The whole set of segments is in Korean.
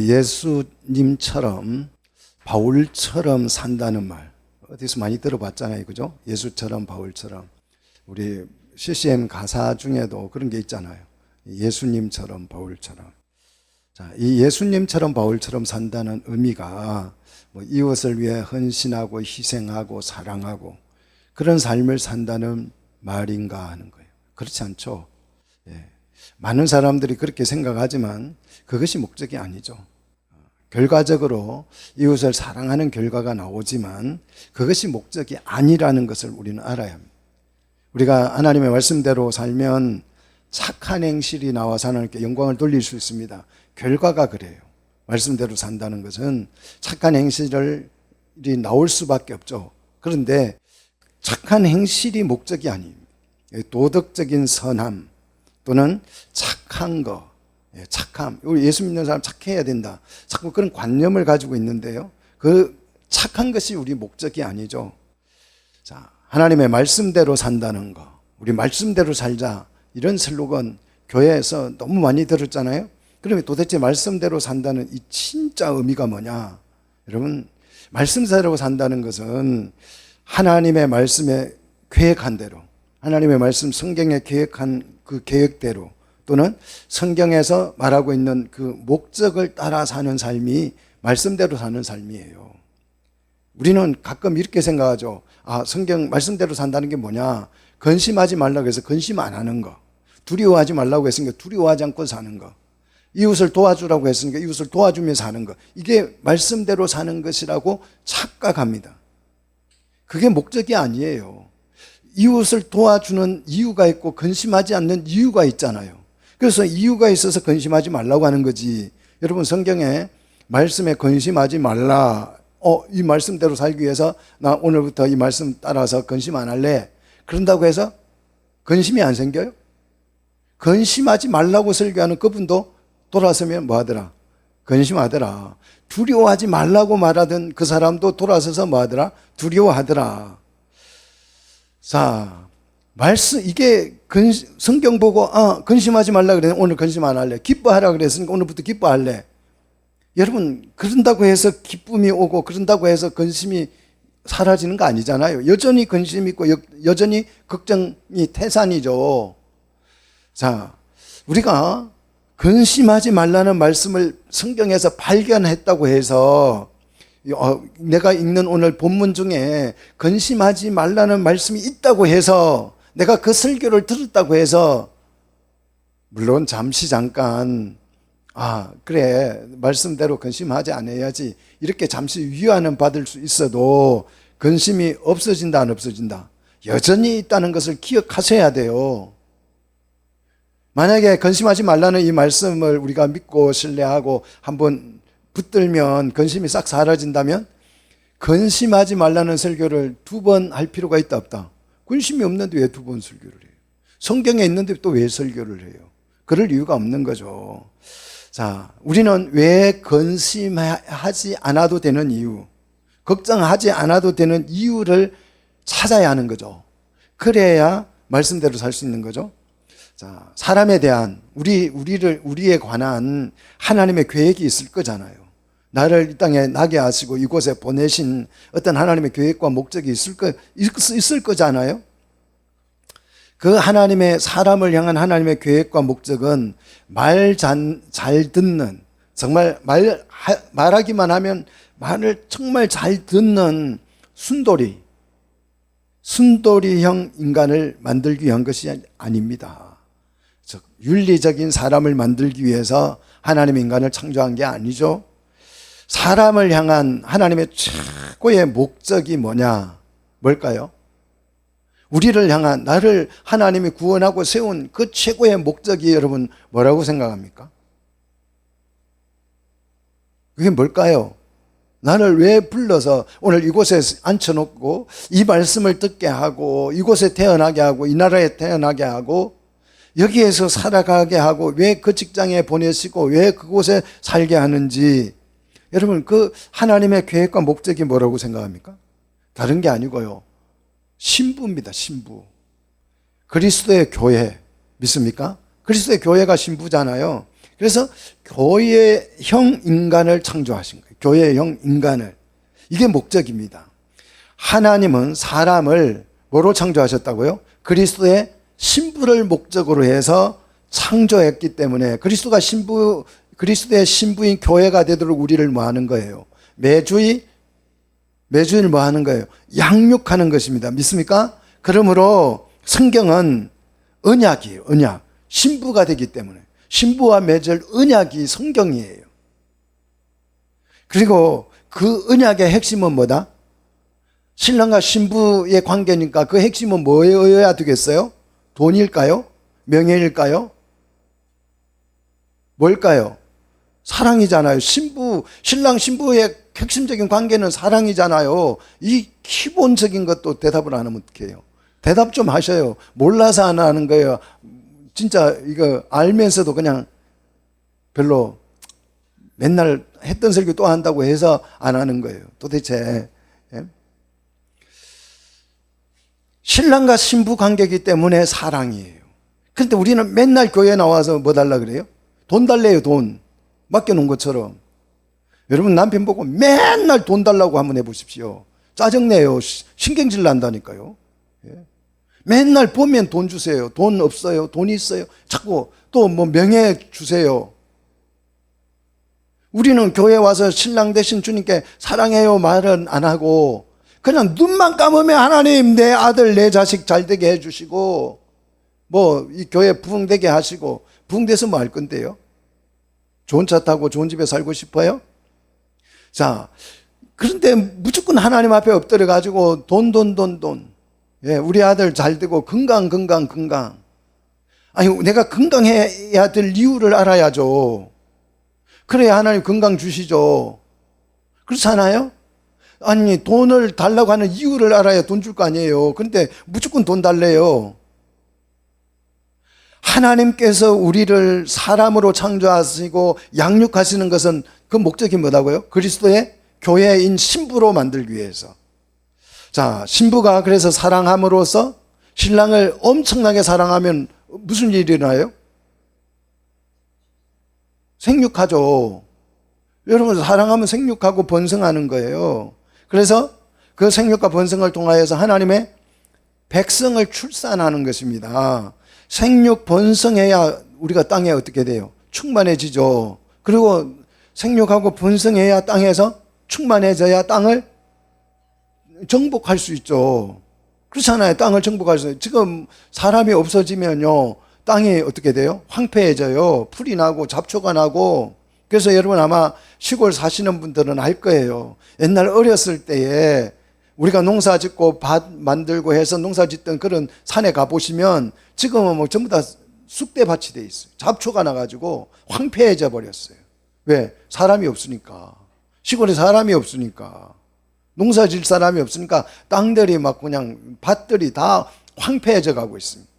예수님처럼 바울처럼 산다는 말 어디서 많이 들어봤잖아요, 그죠? 예수처럼 바울처럼. 우리 CCM 가사 중에도 그런 게 있잖아요. 예수님처럼 바울처럼. 자, 이 예수님처럼 바울처럼 산다는 의미가 뭐 이웃을 위해 헌신하고 희생하고 사랑하고 그런 삶을 산다는 말인가 하는 거예요. 그렇지 않죠? 예. 많은 사람들이 그렇게 생각하지만 그것이 목적이 아니죠. 결과적으로 이웃을 사랑하는 결과가 나오지만 그것이 목적이 아니라는 것을 우리는 알아야 합니다. 우리가 하나님의 말씀대로 살면 착한 행실이 나와서 하나님께 영광을 돌릴 수 있습니다. 결과가 그래요. 말씀대로 산다는 것은 착한 행실이 나올 수밖에 없죠. 그런데 착한 행실이 목적이 아닙니다. 도덕적인 선함 또는 착한 거, 착함. 우리 예수 믿는 사람 착해야 된다. 자꾸 그런 관념을 가지고 있는데요. 그 착한 것이 우리 목적이 아니죠. 자, 하나님의 말씀대로 산다는 거, 우리 말씀대로 살자, 이런 슬로건 교회에서 너무 많이 들었잖아요. 그러면 도대체 말씀대로 산다는 이 진짜 의미가 뭐냐? 여러분, 말씀대로 산다는 것은 하나님의 말씀에 계획한 대로, 하나님의 말씀 성경에 계획한 그 계획대로, 또는 성경에서 말하고 있는 그 목적을 따라 사는 삶이 말씀대로 사는 삶이에요. 우리는 가끔 이렇게 생각하죠. 아, 성경 말씀대로 산다는 게 뭐냐? 근심하지 말라고 해서 근심 안 하는 거. 두려워하지 말라고 했으니까 두려워하지 않고 사는 거. 이웃을 도와주라고 했으니까 이웃을 도와주며 사는 거. 이게 말씀대로 사는 것이라고 착각합니다. 그게 목적이 아니에요. 이웃을 도와주는 이유가 있고 근심하지 않는 이유가 있잖아요. 그래서 이유가 있어서 근심하지 말라고 하는 거지. 여러분, 성경에 말씀에 근심하지 말라. 이 말씀대로 살기 위해서 나 오늘부터 이 말씀 따라서 근심 안 할래. 그런다고 해서 근심이 안 생겨요? 근심하지 말라고 설교하는 그분도 돌아서면 뭐 하더라? 근심하더라. 두려워하지 말라고 말하던 그 사람도 돌아서서 뭐 하더라? 두려워하더라. 자, 이게 성경 보고 근심하지 말라 그래. 오늘 근심 안 할래. 기뻐하라 그랬으니까 오늘부터 기뻐할래. 여러분, 그런다고 해서 기쁨이 오고 그런다고 해서 근심이 사라지는 거 아니잖아요. 여전히 근심이 있고 여전히 걱정이 태산이죠. 자, 우리가 근심하지 말라는 말씀을 성경에서 발견했다고 해서 내가 읽는 오늘 본문 중에 근심하지 말라는 말씀이 있다고 해서 내가 그 설교를 들었다고 해서 물론 잠시 잠깐 그래 말씀대로 근심하지 않아야지 이렇게 잠시 위안은 받을 수 있어도 근심이 없어진다 안 없어진다? 여전히 있다는 것을 기억하셔야 돼요. 만약에 근심하지 말라는 이 말씀을 우리가 믿고 신뢰하고 한번 붙들면 근심이 싹 사라진다면 근심하지 말라는 설교를 2번 할 필요가 있다 없다? 근심이 없는데 왜 2번 설교를 해요? 성경에 있는데 또 왜 설교를 해요? 그럴 이유가 없는 거죠. 자, 우리는 왜 근심하지 않아도 되는 이유, 걱정하지 않아도 되는 이유를 찾아야 하는 거죠. 그래야 말씀대로 살 수 있는 거죠. 자, 사람에 대한 우리에 관한 하나님의 계획이 있을 거잖아요. 나를 이 땅에 나게 하시고 이곳에 보내신 어떤 하나님의 계획과 목적이 있을 거잖아요. 그 하나님의 사람을 향한 하나님의 계획과 목적은 말 잘 듣는, 정말 말하기만 하면 말을 정말 잘 듣는 순돌이형 인간을 만들기 위한 것이 아닙니다. 즉 윤리적인 사람을 만들기 위해서 하나님 인간을 창조한 게 아니죠. 사람을 향한 하나님의 최고의 목적이 뭘까요? 우리를 향한, 나를 하나님이 구원하고 세운 그 최고의 목적이 여러분 뭐라고 생각합니까? 그게 뭘까요? 나를 왜 불러서 오늘 이곳에 앉혀놓고 이 말씀을 듣게 하고 이곳에 태어나게 하고 이 나라에 태어나게 하고 여기에서 살아가게 하고 왜 그 직장에 보내시고 왜 그곳에 살게 하는지, 여러분 그 하나님의 계획과 목적이 뭐라고 생각합니까? 다른 게 아니고요, 신부입니다. 신부. 그리스도의 교회 믿습니까? 그리스도의 교회가 신부잖아요. 그래서 교회형 인간을 창조하신 거예요. 교회형 인간을. 이게 목적입니다. 하나님은 사람을 뭐로 창조하셨다고요? 그리스도의 신부를 목적으로 해서 창조했기 때문에 그리스도의 신부인 교회가 되도록 우리를 뭐 하는 거예요? 매주일 뭐 하는 거예요? 양육하는 것입니다. 믿습니까? 그러므로 성경은 언약이에요. 언약. 신부가 되기 때문에. 신부와 맺을 언약이 성경이에요. 그리고 그 언약의 핵심은 뭐다? 신랑과 신부의 관계니까 그 핵심은 뭐여야 되겠어요? 돈일까요? 명예일까요? 뭘까요? 사랑이잖아요. 신랑 신부의 핵심적인 관계는 사랑이잖아요. 이 기본적인 것도 대답을 안 하면 어떡해요? 대답 좀 하셔요. 몰라서 안 하는 거예요. 진짜 이거 알면서도 그냥 별로 맨날 했던 설교 또 한다고 해서 안 하는 거예요. 도대체. 신랑과 신부 관계이기 때문에 사랑이에요. 그런데 우리는 맨날 교회에 나와서 뭐 달라 그래요? 돈 달래요, 돈. 맡겨놓은 것처럼. 여러분 남편 보고 맨날 돈 달라고 한번 해보십시오. 짜증내요. 신경질 난다니까요. 맨날 보면 돈 주세요. 돈 없어요. 돈 있어요. 자꾸 또 뭐 명예 주세요. 우리는 교회 와서 신랑 대신 주님께 사랑해요 말은 안 하고 그냥 눈만 감으면 하나님 내 아들 내 자식 잘 되게 해주시고 뭐 이 교회 부흥되게 하시고 부흥돼서 뭐 할 건데요? 좋은 차 타고 좋은 집에 살고 싶어요? 자, 그런데 무조건 하나님 앞에 엎드려 가지고 돈. 예, 우리 아들 잘 되고 건강. 아니 내가 건강해야 될 이유를 알아야죠. 그래야 하나님 건강 주시죠. 그렇잖아요? 아니 돈을 달라고 하는 이유를 알아야 돈 줄 거 아니에요. 그런데 무조건 돈 달래요. 하나님께서 우리를 사람으로 창조하시고 양육하시는 것은 그 목적이 뭐라고요? 그리스도의 교회인 신부로 만들기 위해서. 자, 신부가 그래서 사랑함으로써 신랑을 엄청나게 사랑하면 무슨 일이 일어나요? 생육하죠. 여러분 사랑하면 생육하고 번성하는 거예요. 그래서 그 생육과 번성을 통하여서 하나님의 백성을 출산하는 것입니다. 생육 번성해야 우리가 땅에 어떻게 돼요? 충만해지죠. 그리고 생육하고 번성해야 땅에서 충만해져야 땅을 정복할 수 있죠. 그렇잖아요. 땅을 정복할 수 있어요. 지금 사람이 없어지면요 땅이 어떻게 돼요? 황폐해져요. 풀이 나고 잡초가 나고. 그래서 여러분 아마 시골 사시는 분들은 알 거예요. 옛날 어렸을 때에 우리가 농사 짓고 밭 만들고 해서 농사 짓던 그런 산에 가보시면 지금은 뭐 전부 다 쑥대밭이 돼 있어요. 잡초가 나가지고 황폐해져 버렸어요. 왜? 사람이 없으니까. 시골에 사람이 없으니까. 농사 질 사람이 없으니까 땅들이 막 그냥 밭들이 다 황폐해져 가고 있습니다.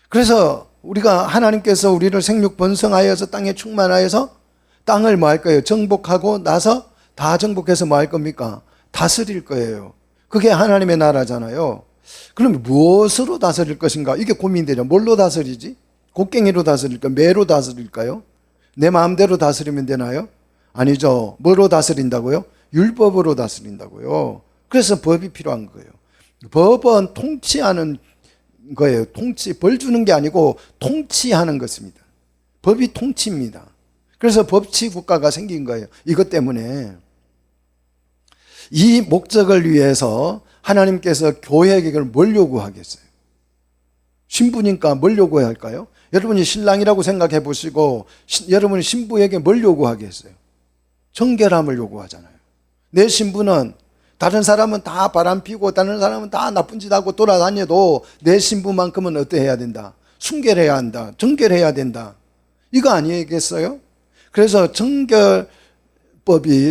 그래서 우리가 하나님께서 우리를 생육 번성하여서 땅에 충만하여서 땅을 뭐 할 거예요? 정복하고 나서 다 정복해서 뭐 할 겁니까? 다스릴 거예요. 그게 하나님의 나라잖아요. 그럼 무엇으로 다스릴 것인가? 이게 고민되죠. 뭘로 다스리지? 곡괭이로 다스릴까요? 매로 다스릴까요? 내 마음대로 다스리면 되나요? 아니죠. 뭐로 다스린다고요? 율법으로 다스린다고요. 그래서 법이 필요한 거예요. 법은 통치하는 거예요. 벌 주는 게 아니고 통치하는 것입니다. 법이 통치입니다. 그래서 법치 국가가 생긴 거예요. 이것 때문에. 이 목적을 위해서 하나님께서 교회에게 뭘 요구하겠어요? 신부니까 뭘 요구해야 할까요? 여러분이 신랑이라고 생각해 보시고 여러분이 신부에게 뭘 요구하겠어요? 정결함을 요구하잖아요. 내 신부는 다른 사람은 다 바람피고 다른 사람은 다 나쁜 짓 하고 돌아다녀도 내 신부만큼은 어떠해야 된다? 순결해야 한다. 정결해야 된다. 이거 아니겠어요? 그래서 정결법이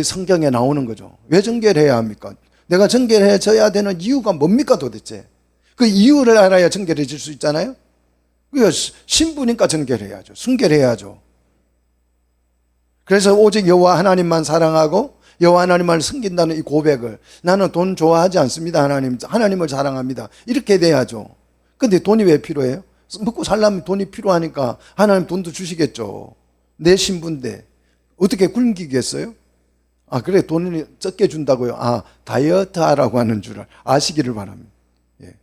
성경에 나오는 거죠. 왜 정결해야 합니까? 내가 정결해져야 되는 이유가 뭡니까 도대체? 그 이유를 알아야 정결해질 수 있잖아요. 신부니까 정결해야죠. 순결해야죠. 그래서 오직 여호와 하나님만 사랑하고 여호와 하나님만 섬긴다는 이 고백을, 나는 돈 좋아하지 않습니다. 하나님을 사랑합니다. 이렇게 돼야죠. 근데 돈이 왜 필요해요? 먹고 살려면 돈이 필요하니까 하나님 돈도 주시겠죠. 내 신부인데 어떻게 굶기겠어요? 아, 그래, 돈을 적게 준다고요? 아, 다이어트 하라고 하는 줄 아시기를 바랍니다. 예.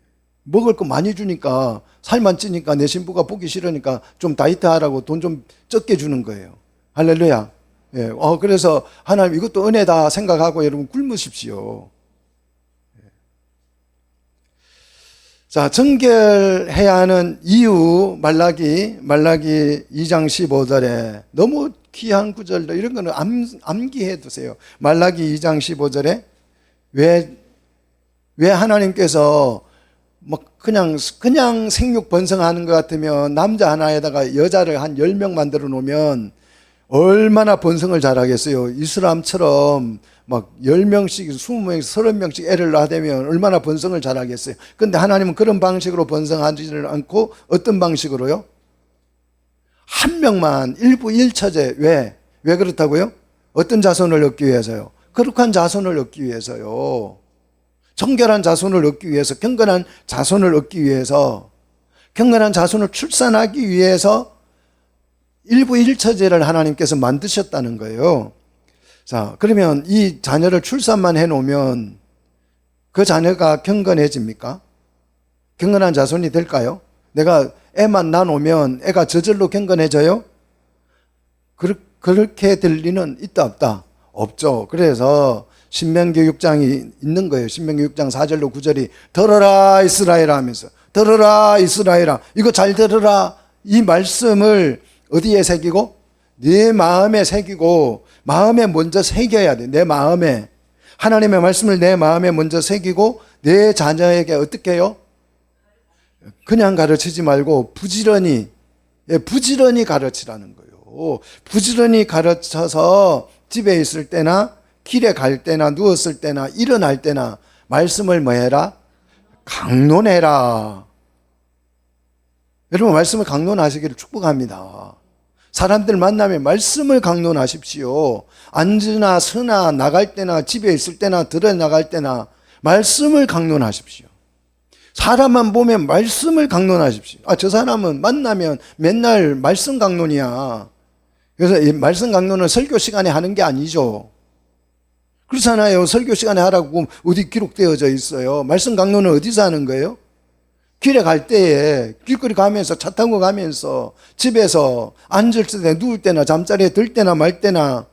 먹을 거 많이 주니까 살만 찌니까 내 신부가 보기 싫으니까 좀 다이어트 하라고 돈 좀 적게 주는 거예요. 할렐루야. 예. 그래서 하나님 이것도 은혜다 생각하고 여러분 굶으십시오. 자, 정결해야 하는 이유, 말라기 2장 15절에 너무 귀한 구절도 이런 거는 암기해 두세요. 말라기 2장 15절에 왜 하나님께서 뭐 그냥 생육 번성하는 것 같으면 남자 하나에다가 여자를 한 10명 만들어 놓으면 얼마나 번성을 잘하겠어요. 이슬람처럼 막 10명씩, 20명씩, 30명씩 애를 낳으면 얼마나 번성을 잘하겠어요. 그런데 하나님은 그런 방식으로 번성하지를 않고 어떤 방식으로요? 한 명만 일부 일처제. 왜 그렇다고요? 어떤 자손을 얻기 위해서요? 거룩한 자손을 얻기 위해서요. 정결한 자손을 얻기 위해서, 경건한 자손을 얻기 위해서, 경건한 자손을 출산하기 위해서 일부 일처제를 하나님께서 만드셨다는 거예요. 자, 그러면 이 자녀를 출산만 해놓으면 그 자녀가 경건해집니까? 경건한 자손이 될까요? 내가 애만 낳아놓으면 애가 저절로 경건해져요? 그렇게 될 리는 있다 없다? 없죠. 그래서 신명기 6장이 있는 거예요. 신명기 6장 4절로 9절이 들어라 이스라엘아 하면서, 들어라 이스라엘아, 이거 잘 들어라. 이 말씀을 어디에 새기고? 네 마음에 새기고, 마음에 먼저 새겨야 돼. 내 마음에. 하나님의 말씀을 내 마음에 먼저 새기고 내 자녀에게 어떻게 해요? 그냥 가르치지 말고 부지런히 가르치라는 거예요. 부지런히 가르쳐서 집에 있을 때나 길에 갈 때나 누웠을 때나 일어날 때나 말씀을 뭐 해라? 강론해라. 여러분, 말씀을 강론하시기를 축복합니다. 사람들 만나면 말씀을 강론하십시오. 앉으나 서나 나갈 때나 집에 있을 때나 들어 나갈 때나 말씀을 강론하십시오. 사람만 보면 말씀을 강론하십시오. 아, 저 사람은 만나면 맨날 말씀 강론이야. 그래서 이 말씀 강론은 설교 시간에 하는 게 아니죠. 그렇잖아요. 설교 시간에 하라고 어디 기록되어져 있어요. 말씀 강론은 어디서 하는 거예요? 길에 갈 때에, 길거리 가면서, 차 타고 가면서, 집에서 앉을 때, 누울 때나, 잠자리에 들 때나 말 때나,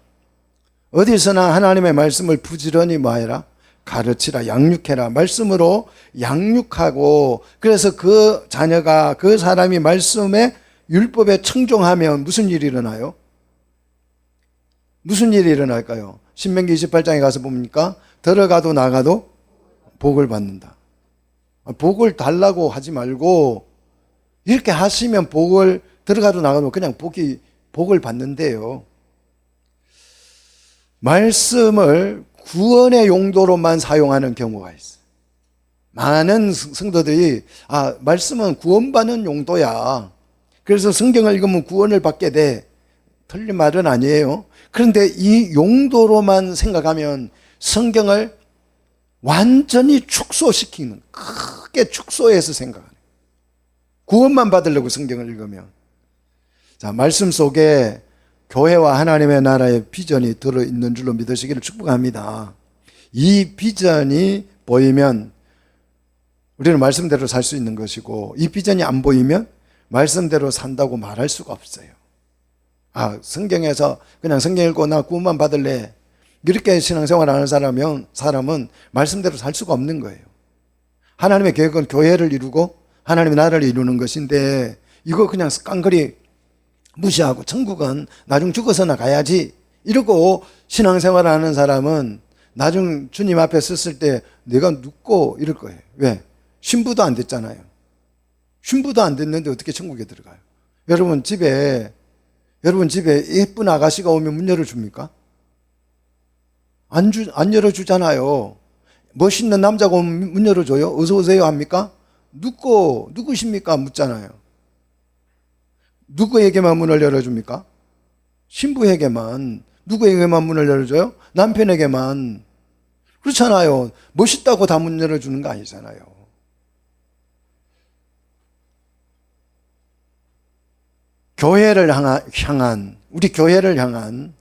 어디서나 하나님의 말씀을 부지런히 뭐해라? 가르치라, 양육해라. 말씀으로 양육하고, 그래서 그 자녀가, 그 사람이 말씀에, 율법에 청종하면 무슨 일이 일어나요? 무슨 일이 일어날까요? 신명기 28장에 가서 봅니까? 들어가도 나가도 복을 받는다. 복을 달라고 하지 말고 이렇게 하시면 복을, 들어가도 나가도 그냥 복을 받는데요. 말씀을 구원의 용도로만 사용하는 경우가 있어요. 많은 성도들이 말씀은 구원받는 용도야. 그래서 성경을 읽으면 구원을 받게 돼. 틀린 말은 아니에요. 그런데 이 용도로만 생각하면 성경을 완전히 축소시키는, 크게 축소해서 생각하는, 구원만 받으려고 성경을 읽으면. 자, 말씀 속에 교회와 하나님의 나라의 비전이 들어있는 줄로 믿으시기를 축복합니다. 이 비전이 보이면 우리는 말씀대로 살 수 있는 것이고, 이 비전이 안 보이면 말씀대로 산다고 말할 수가 없어요. 성경에서 그냥 성경 읽고 나 구원만 받을래, 이렇게 신앙생활하는 사람은 말씀대로 살 수가 없는 거예요. 하나님의 계획은 교회를 이루고 하나님의 나라를 이루는 것인데, 이거 그냥 깡그리 무시하고 천국은 나중 죽어서나 가야지 이러고 신앙생활하는 사람은 나중 주님 앞에 섰을 때 내가 눕고 이럴 거예요. 왜? 신부도 안 됐잖아요. 신부도 안 됐는데 어떻게 천국에 들어가요? 여러분 집에 예쁜 아가씨가 오면 문 열어줍니까? 안 열어주잖아요. 멋있는 남자가 오면 문 열어줘요? 어서 오세요 합니까? 누구십니까? 묻잖아요. 누구에게만 문을 열어줍니까? 신부에게만. 누구에게만 문을 열어줘요? 남편에게만. 그렇잖아요. 멋있다고 다 문 열어주는 거 아니잖아요. 교회를 향한, 우리 교회를 향한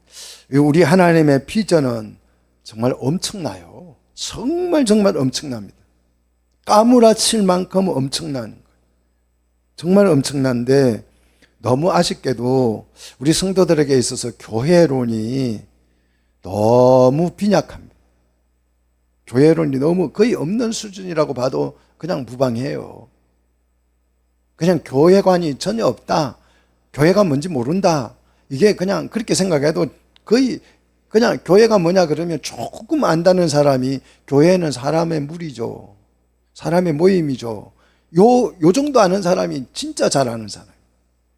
우리 하나님의 비전은 정말 엄청나요. 정말 엄청납니다. 까무라칠 만큼 엄청난 거예요. 정말 엄청난데 너무 아쉽게도 우리 성도들에게 있어서 교회론이 너무 빈약합니다. 교회론이 너무 거의 없는 수준이라고 봐도 그냥 무방해요. 그냥 교회관이 전혀 없다. 교회가 뭔지 모른다. 이게 그냥 그렇게 생각해도 거의 그냥 교회가 뭐냐 그러면 조금 안다는 사람이 교회는 사람의 무리죠. 사람의 모임이죠. 요 정도 아는 사람이 진짜 잘 아는 사람.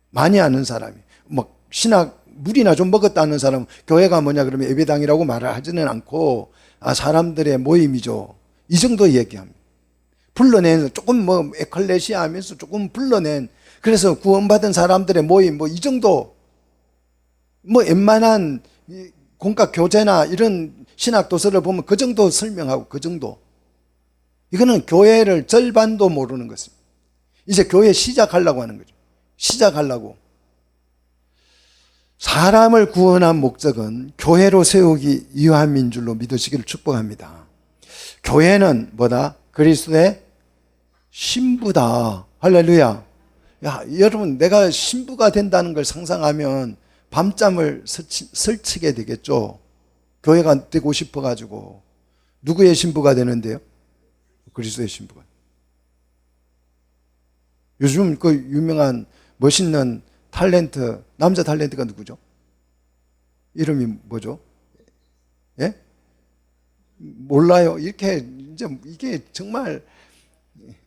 많이 아는 사람이. 뭐 신학 물이나 좀 먹었다는 사람은 교회가 뭐냐 그러면 예배당이라고 말을 하지는 않고 사람들의 모임이죠. 이 정도 얘기합니다. 불러낸 조금 뭐 에클레시아 하면서 조금 불러낸 그래서 구원받은 사람들의 모임 뭐 이 정도 뭐 웬만한 공과 교재나 이런 신학 도서를 보면 그 정도 설명하고 그 정도. 이거는 교회를 절반도 모르는 것입니다. 이제 교회 시작하려고 하는 거죠. 시작하려고. 사람을 구원한 목적은 교회로 세우기 위함인 줄로 믿으시기를 축복합니다. 교회는 뭐다? 그리스도의 신부다. 할렐루야. 야, 여러분, 내가 신부가 된다는 걸 상상하면 밤잠을 설치게 되겠죠. 교회가 되고 싶어가지고. 누구의 신부가 되는데요? 그리스도의 신부가. 요즘 그 유명한 멋있는 탤런트, 남자 탤런트가 누구죠? 이름이 뭐죠? 예? 몰라요. 이렇게, 이제 이게 정말,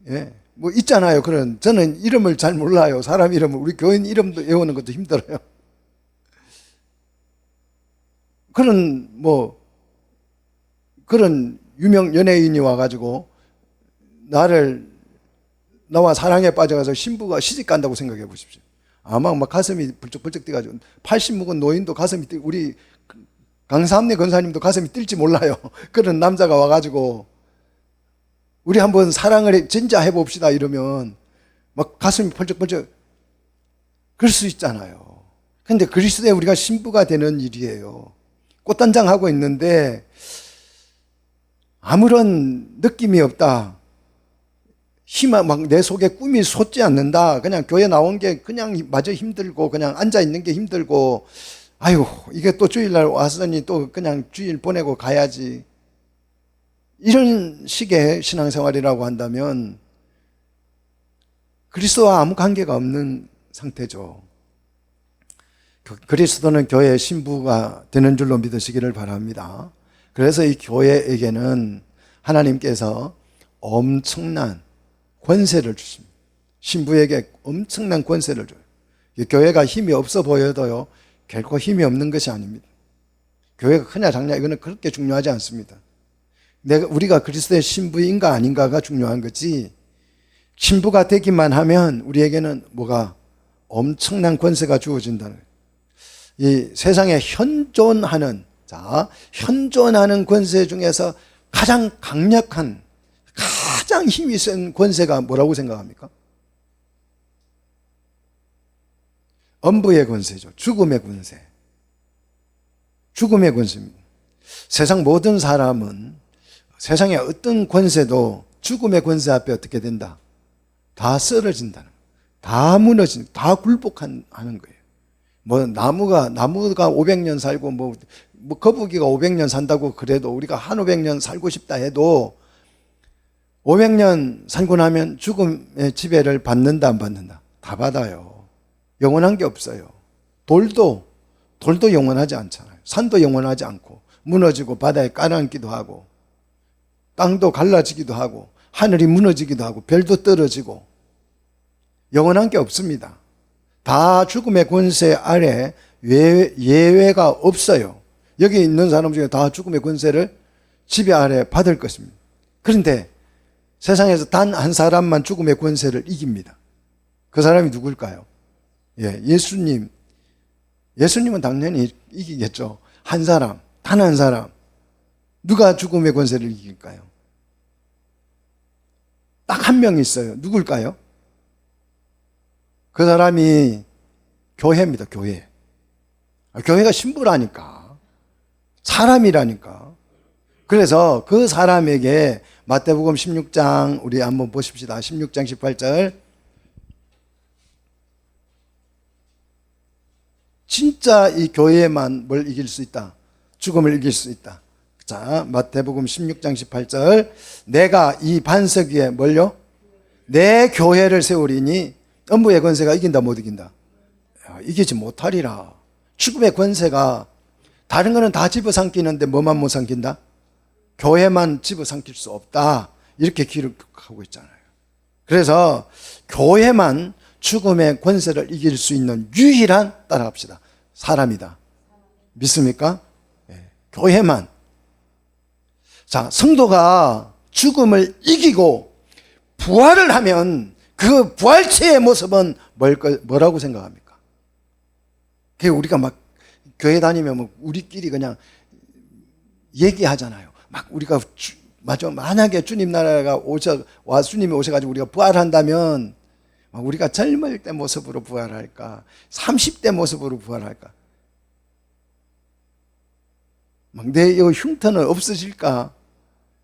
예. 뭐 있잖아요. 그런, 저는 이름을 잘 몰라요. 사람 이름을. 우리 교인 이름도 외우는 것도 힘들어요. 그런 유명 연예인이 와가지고, 나와 사랑에 빠져가서 신부가 시집 간다고 생각해 보십시오. 아마 막 가슴이 벌쩍벌쩍 뛰가지고 80 먹은 노인도 가슴이 뛰고 우리 강삼래 권사님도 가슴이 뛸지 몰라요. 그런 남자가 와가지고 우리 한번 사랑을 진짜 해봅시다 이러면 막 가슴이 벌쩍벌쩍 그럴 수 있잖아요. 근데 그리스도에 우리가 신부가 되는 일이에요. 꽃단장 하고 있는데 아무런 느낌이 없다. 막 내 속에 꿈이 솟지 않는다. 그냥 교회 나온 게 그냥 마저 힘들고 그냥 앉아 있는 게 힘들고 아유 이게 또 주일날 왔으니 또 그냥 주일 보내고 가야지. 이런 식의 신앙생활이라고 한다면 그리스도와 아무 관계가 없는 상태죠. 그리스도는 교회의 신부가 되는 줄로 믿으시기를 바랍니다. 그래서 이 교회에게는 하나님께서 엄청난 권세를 주십니다. 신부에게 엄청난 권세를 줘요. 교회가 힘이 없어 보여도요, 결코 힘이 없는 것이 아닙니다. 교회가 크냐 작냐 이거는 그렇게 중요하지 않습니다. 우리가 그리스도의 신부인가 아닌가가 중요한 거지, 신부가 되기만 하면 우리에게는 뭐가 엄청난 권세가 주어진다는 거예요. 이 세상에 현존하는 권세 중에서 가장 강력한 가장 힘이 센 권세가 뭐라고 생각합니까? 엄부의 권세죠. 죽음의 권세. 죽음의 권세입니다. 세상 모든 사람은 세상의 어떤 권세도 죽음의 권세 앞에 어떻게 된다? 다 쓰러진다는 거예요. 다 무너진다. 다 굴복하는 거예요. 뭐 나무가 500년 살고 뭐 거북이가 500년 산다고 그래도 우리가 한 500년 살고 싶다 해도 500년 살고 나면 죽음의 지배를 받는다 안 받는다? 다 받아요. 영원한 게 없어요. 돌도 영원하지 않잖아요. 산도 영원하지 않고 무너지고 바다에 깔아앉기도 하고 땅도 갈라지기도 하고 하늘이 무너지기도 하고 별도 떨어지고 영원한 게 없습니다. 다 죽음의 권세 아래 예외가 없어요. 여기 있는 사람 중에 다 죽음의 권세를 지배 아래 받을 것입니다. 그런데 세상에서 단 한 사람만 죽음의 권세를 이깁니다. 그 사람이 누굴까요? 예수님. 예수님은 당연히 이기겠죠. 한 사람, 단 한 사람. 누가 죽음의 권세를 이길까요? 딱 한 명 있어요. 누굴까요? 그 사람이 교회입니다, 교회. 교회가 신부라니까. 사람이라니까. 그래서 그 사람에게 마태복음 16장 우리 한번 보십시다. 16장 18절. 진짜 이 교회만 뭘 이길 수 있다? 죽음을 이길 수 있다. 자, 마태복음 16장 18절. 내가 이 반석 위에 뭘요? 내 교회를 세우리니 음부의 권세가 이긴다 못 이긴다? 이기지 못하리라. 죽음의 권세가 다른 거는 다 집어삼키는데 뭐만 못 삼킨다? 교회만 집어삼킬 수 없다. 이렇게 기록하고 있잖아요. 그래서 교회만 죽음의 권세를 이길 수 있는 유일한, 따라합시다, 사람이다. 믿습니까? 네. 교회만. 자, 성도가 죽음을 이기고 부활을 하면 그 부활체의 모습은 뭐라고 생각합니까? 우리가 막 교회 다니면 뭐 우리끼리 그냥 얘기하잖아요. 막 우리가 만약에 주님 나라가 주님이 오셔가지고 우리가 부활한다면 우리가 젊을 때 모습으로 부활할까? 30대 모습으로 부활할까? 막 내 흉터는 없어질까?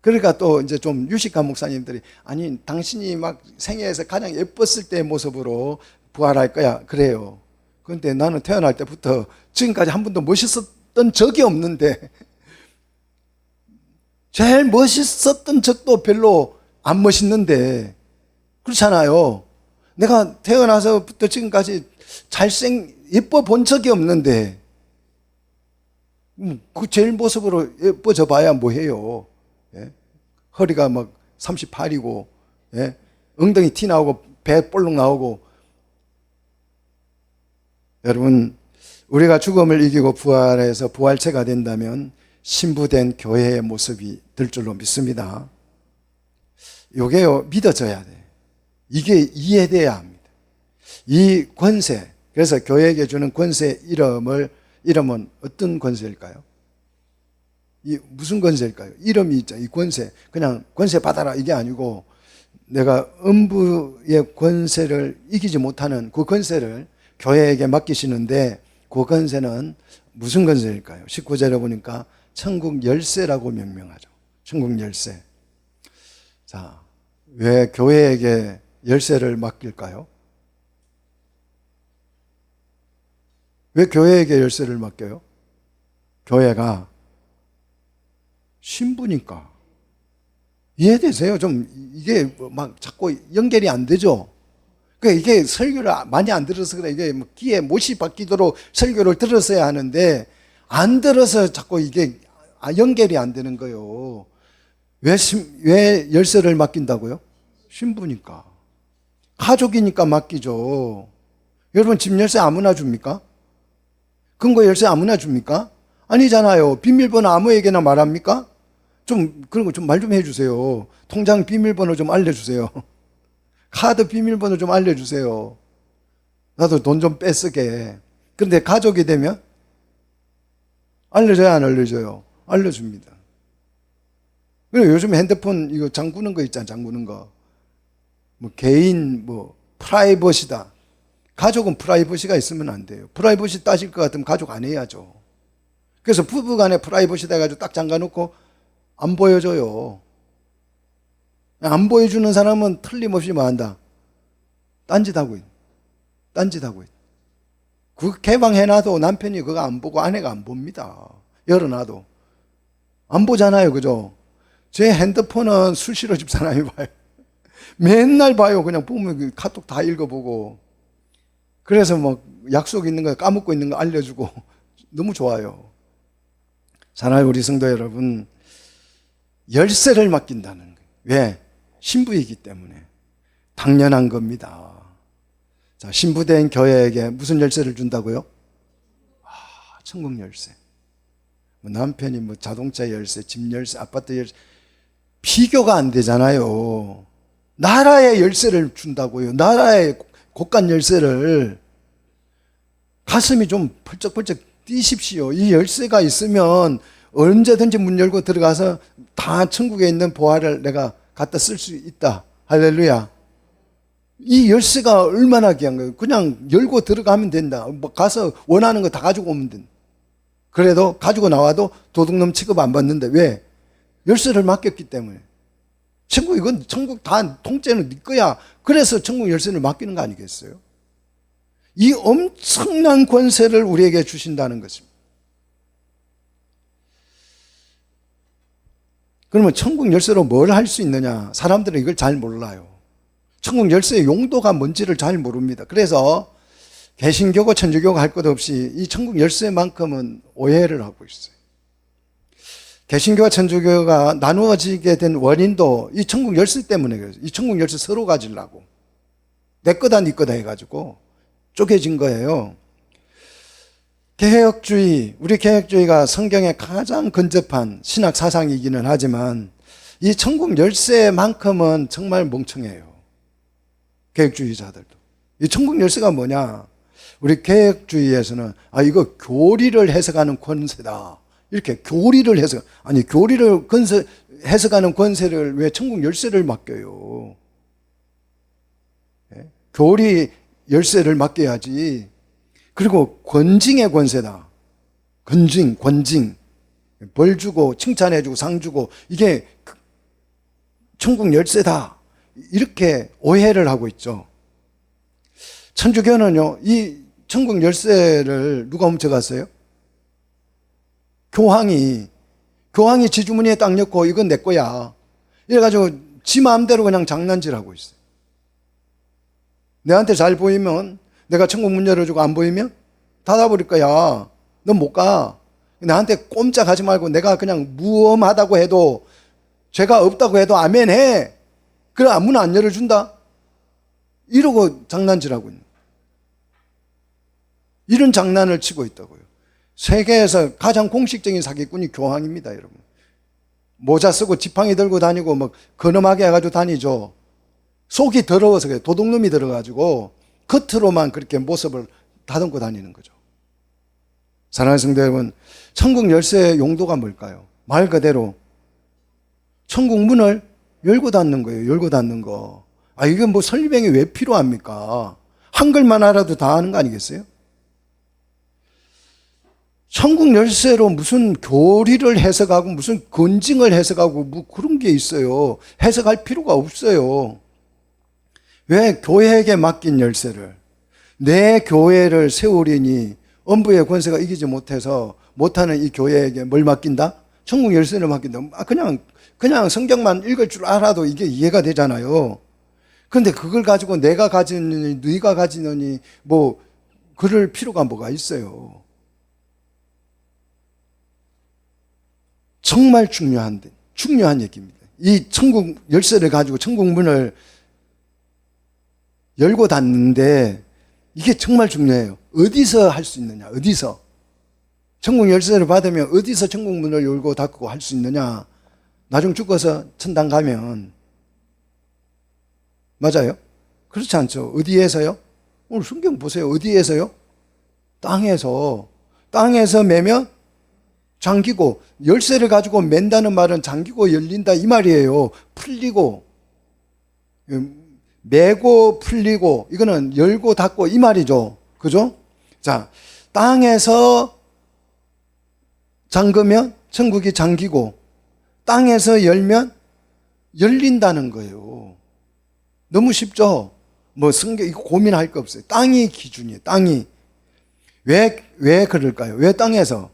그러니까 또 이제 좀 유식한 목사님들이 아니 당신이 막 생애에서 가장 예뻤을 때의 모습으로 부활할 거야. 그래요. 그런데 나는 태어날 때부터 지금까지 한 번도 멋있었던 적이 없는데 제일 멋있었던 적도 별로 안 멋있는데 그렇잖아요. 내가 태어나서부터 지금까지 예뻐 본 적이 없는데 그 제일 모습으로 예뻐져 봐야 뭐해요. 예? 허리가 막 38이고 예? 엉덩이 티 나오고 배 볼록 나오고. 여러분, 우리가 죽음을 이기고 부활해서 부활체가 된다면 신부된 교회의 모습이 될 줄로 믿습니다. 이게요, 믿어져야 돼. 이게 이해돼야 합니다. 이 권세, 그래서 교회에게 주는 권세 이름은 어떤 권세일까요? 이 무슨 권세일까요? 이름이 있죠. 이 권세. 그냥 권세 받아라 이게 아니고 내가 음부의 권세를 이기지 못하는 그 권세를 교회에게 맡기시는데 그 권세는 무슨 권세일까요? 19절에 보니까 천국 열쇠라고 명명하죠. 천국 열쇠. 자, 왜 교회에게 열쇠를 맡길까요? 왜 교회에게 열쇠를 맡겨요? 교회가 신부니까. 이해되세요? 좀 이게 막 자꾸 연결이 안 되죠? 그러니까 이게 설교를 많이 안 들어서 그래. 이게 뭐 귀에 못이 박히도록 설교를 들었어야 하는데 안 들어서 자꾸 이게 연결이 안 되는 거예요. 왜 열쇠를 맡긴다고요? 신부니까. 가족이니까 맡기죠. 여러분 집 열쇠 아무나 줍니까? 금고 열쇠 아무나 줍니까? 아니잖아요. 비밀번호 아무에게나 말합니까? 좀 그런 거 좀 말 좀 해주세요. 통장 비밀번호 좀 알려주세요. 카드 비밀번호 좀 알려주세요. 나도 돈 좀 뺏으게. 그런데 가족이 되면 알려줘요, 안 알려줘요? 알려줍니다. 그리고 요즘 핸드폰 이거 잠그는 거 있잖아, 잠그는 거. 뭐 개인 프라이버시다. 가족은 프라이버시가 있으면 안 돼요. 프라이버시 따질 것 같으면 가족 안 해야죠. 그래서 부부 간에 프라이버시다 해가지고 딱 잠가놓고 안 보여줘요. 안 보여주는 사람은 틀림없이 뭐 한다? 딴짓하고 있. 딴짓하고 있. 그 개방해놔도 남편이 그거 안 보고 아내가 안 봅니다. 열어놔도. 안 보잖아요. 그죠? 제 핸드폰은 수시로 집사람이 봐요. 맨날 봐요. 그냥 보면 카톡 다 읽어보고. 그래서 뭐 약속 있는 거 까먹고 있는 거 알려주고 너무 좋아요. 사랑하는 우리 성도 여러분, 열쇠를 맡긴다는 거예요. 왜? 신부이기 때문에. 당연한 겁니다. 자, 신부된 교회에게 무슨 열쇠를 준다고요? 천국 열쇠. 남편이 자동차 열쇠, 집 열쇠, 아파트 열쇠. 비교가 안 되잖아요. 나라의 열쇠를 준다고요. 나라의 곳간 열쇠를. 가슴이 좀 펄쩍펄쩍 뛰십시오. 이 열쇠가 있으면 언제든지 문 열고 들어가서 다 천국에 있는 보화를 내가 갖다 쓸 수 있다. 할렐루야. 이 열쇠가 얼마나 귀한 거예요. 그냥 열고 들어가면 된다. 뭐 가서 원하는 거 다 가지고 오면 된다. 그래도 가지고 나와도 도둑놈 취급 안 받는데 왜? 열쇠를 맡겼기 때문에. 천국, 이건 천국 다 통째는 네 거야. 그래서 천국 열쇠를 맡기는 거 아니겠어요? 이 엄청난 권세를 우리에게 주신다는 것입니다. 그러면 천국 열쇠로 뭘 할 수 있느냐? 사람들은 이걸 잘 몰라요. 천국 열쇠의 용도가 뭔지를 잘 모릅니다. 그래서 개신교고 천주교가 할 것 없이 이 천국 열쇠만큼은 오해를 하고 있어요. 개신교와 천주교가 나누어지게 된 원인도 이 천국 열쇠 때문에 그래요. 이 천국 열쇠 서로 가지려고. 내 거다 네 거다 해가지고 쪼개진 거예요. 개혁주의, 우리 개혁주의가 성경에 가장 근접한 신학 사상이기는 하지만 이 천국 열쇠만큼은 정말 멍청해요. 개혁주의자들도. 이 천국 열쇠가 뭐냐? 우리 개혁주의에서는 이거 교리를 해석하는 권세다. 이렇게 교리를 해석, 교리를 해석하는 권세를 왜 천국 열쇠를 맡겨요? 교리 열쇠를 맡겨야지. 그리고 권징의 권세다. 권징. 벌 주고 칭찬해주고 상 주고 이게 천국 열쇠다. 이렇게 오해를 하고 있죠. 천주교는요, 이 천국 열쇠를 누가 훔쳐갔어요? 교황이 지주머니에 딱 넣고 이건 내 거야. 이래가지고 지 마음대로 그냥 장난질하고 있어요. 내한테 잘 보이면 내가 천국 문 열어주고 안 보이면 닫아버릴 거야. 넌 못 가. 나한테 꼼짝하지 말고 내가 그냥 무엄하다고 해도 죄가 없다고 해도 아멘 해. 그래 문 안 열어준다. 이러고 장난질하고 있는 거예요. 이런 장난을 치고 있다고요. 세계에서 가장 공식적인 사기꾼이 교황입니다, 여러분. 모자 쓰고 지팡이 들고 다니고 막 근엄하게 해가지고 다니죠. 속이 더러워서 그래요. 도둑놈이 들어가지고 겉으로만 그렇게 모습을 다듬고 다니는 거죠. 사랑하는 성도 여러분, 천국 열쇠의 용도가 뭘까요? 말 그대로 천국 문을 열고 닫는 거예요. 열고 닫는 거. 이게 뭐 설명이 왜 필요합니까? 한글만 알아도 다 아는 거 아니겠어요? 천국 열쇠로 무슨 교리를 해석하고 무슨 권징을 해석하고 뭐 그런 게 있어요. 해석할 필요가 없어요. 왜 교회에게 맡긴 열쇠를 내 교회를 세우리니 엄부의 권세가 이기지 못해서 못하는 이 교회에게 뭘 맡긴다? 천국 열쇠를 맡긴다. 그냥 성경만 읽을 줄 알아도 이게 이해가 되잖아요. 그런데 그걸 가지고 내가 가지느니 네가 가지느니 뭐 그럴 필요가 뭐가 있어요. 정말 중요한 얘기입니다. 이 천국 열쇠를 가지고 천국 문을 열고 닫는데 이게 정말 중요해요. 어디서 할 수 있느냐? 어디서? 천국 열쇠를 받으면 어디서 천국 문을 열고 닫고 할 수 있느냐? 나중 죽어서 천당 가면. 맞아요? 그렇지 않죠? 어디에서요? 오늘 성경 보세요. 어디에서요? 땅에서 매면 잠기고, 열쇠를 가지고 맨다는 말은 잠기고 열린다 이 말이에요. 풀리고, 매고 풀리고, 이거는 열고 닫고 이 말이죠. 그죠? 자, 땅에서 잠그면 천국이 잠기고, 땅에서 열면 열린다는 거예요. 너무 쉽죠? 뭐 성경 이거 고민할 거 없어요. 땅이 기준이에요. 땅이. 왜 그럴까요? 왜 땅에서?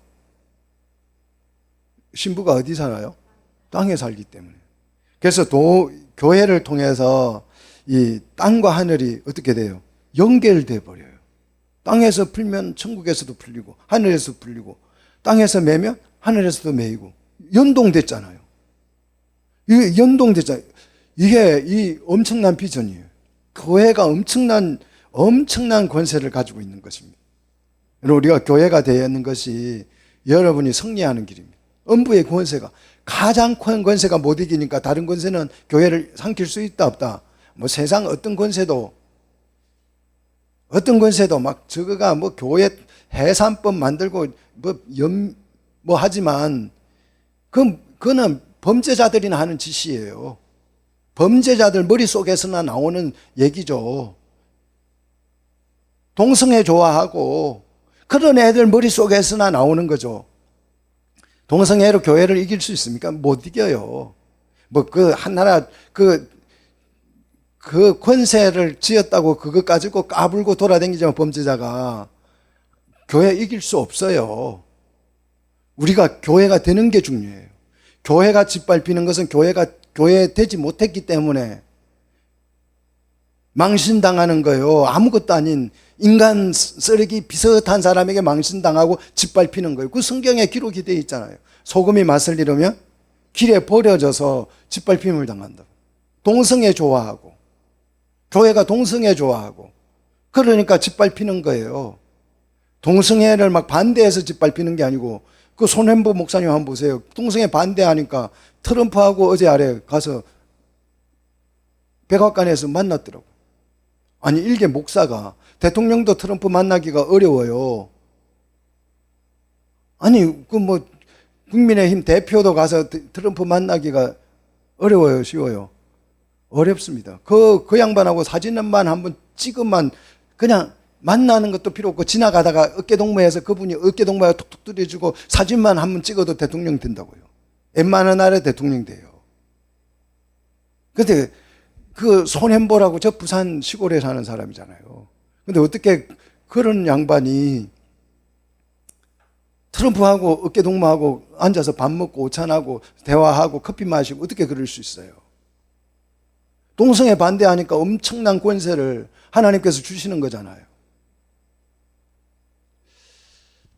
신부가 어디 살아요? 땅에 살기 때문에. 그래서 교회를 통해서 이 땅과 하늘이 어떻게 돼요? 연결돼 버려요. 땅에서 풀면 천국에서도 풀리고 하늘에서 풀리고 땅에서 매면 하늘에서도 매이고 연동됐잖아요. 이게 연동됐잖아요. 이게 이 엄청난 비전이에요. 교회가 엄청난 권세를 가지고 있는 것입니다. 우리가 교회가 되어 있는 것이 여러분이 승리하는 길입니다. 엄부의 권세가 가장 큰 권세가 못 이기니까 다른 권세는 교회를 삼킬 수 있다 없다. 뭐 세상 어떤 권세도 막 저거가 뭐 교회 해산법 만들고 뭐 하지만 그거는 범죄자들이나 하는 짓이에요. 범죄자들 머릿속에서나 나오는 얘기죠. 동성애 좋아하고 그런 애들 머릿속에서나 나오는 거죠. 동성애로 교회를 이길 수 있습니까? 못 이겨요. 뭐 그 하나라 그 권세를 지었다고 그거 가지고 까불고 돌아다니지만 범죄자가 교회 이길 수 없어요. 우리가 교회가 되는 게 중요해요. 교회가 짓밟히는 것은 교회 되지 못했기 때문에 망신당하는 거예요. 아무것도 아닌 인간 쓰레기 비슷한 사람에게 망신당하고 짓밟히는 거예요. 그 성경에 기록이 되어 있잖아요. 소금이 맛을 잃으면 길에 버려져서 짓밟힘을 당한다. 동성애 좋아하고 교회가 동성애 좋아하고 그러니까 짓밟히는 거예요. 동성애를 막 반대해서 짓밟히는 게 아니고 그 손hen보 목사님 한번 보세요. 동성애 반대하니까 트럼프하고 어제 아래 가서 백악관에서 만났더라고. 아니 일개 목사가 대통령도 트럼프 만나기가 어려워요. 아니 그 뭐 국민의힘 대표도 가서 트럼프 만나기가 어려워요, 쉬워요? 어렵습니다. 그 양반하고 사진만 한번 찍으면 그냥 만나는 것도 필요 없고 지나가다가 어깨동무해서 그분이 어깨동무에 툭툭 들여주고 사진만 한번 찍어도 대통령 된다고요. 웬만한 나라에 대통령 돼요. 근데 그 손hen보라고 저 부산 시골에 사는 사람이잖아요. 근데 어떻게 그런 양반이 트럼프하고 어깨동무하고 앉아서 밥 먹고 오찬하고 대화하고 커피 마시고 어떻게 그럴 수 있어요? 동성애 반대하니까 엄청난 권세를 하나님께서 주시는 거잖아요.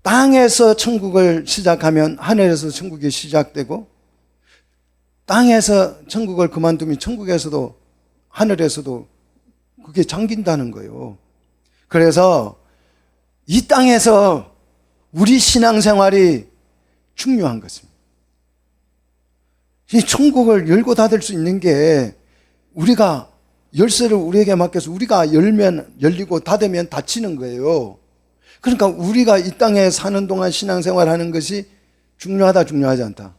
땅에서 천국을 시작하면 하늘에서 천국이 시작되고 땅에서 천국을 그만두면 천국에서도 하늘에서도 그게 잠긴다는 거예요. 그래서 이 땅에서 우리 신앙생활이 중요한 것입니다. 이 천국을 열고 닫을 수 있는 게 우리가 열쇠를 우리에게 맡겨서 우리가 열면 열리고 닫으면 닫히는 거예요. 그러니까 우리가 이 땅에 사는 동안 신앙생활하는 것이 중요하다 중요하지 않다.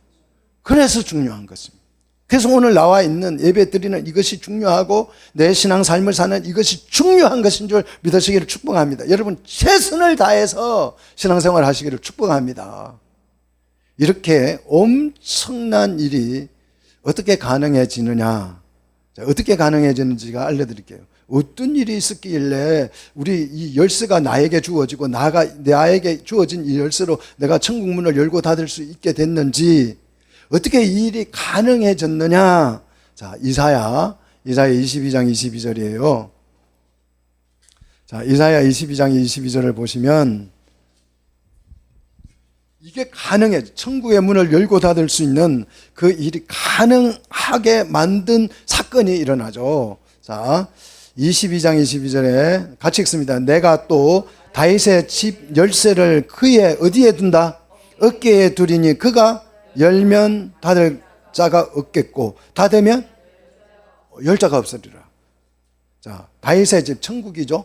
그래서 중요한 것입니다. 그래서 오늘 나와 있는 예배 드리는 이것이 중요하고 내 신앙 삶을 사는 이것이 중요한 것인 줄 믿으시기를 축복합니다. 여러분 최선을 다해서 신앙생활 하시기를 축복합니다. 이렇게 엄청난 일이 어떻게 가능해지느냐, 어떻게 가능해지는지가 알려드릴게요. 어떤 일이 있었길래 우리 이 열쇠가 나에게 주어지고 나에게 주어진 이 열쇠로 내가 천국 문을 열고 닫을 수 있게 됐는지, 어떻게 이 일이 가능해졌느냐. 자, 이사야 22장 22절이에요. 자, 이사야 22장 22절을 보시면 이게 가능해, 천국의 문을 열고 닫을 수 있는 그 일이 가능하게 만든 사건이 일어나죠. 자, 22장 22절에 같이 읽습니다. 내가 또 다윗의 집 열쇠를 그의 어디에 둔다? 어깨에 두리니 그가 열면 닫을 자가 없겠고 닫으면 열 자가 없으리라. 자, 다윗의 집 천국이죠.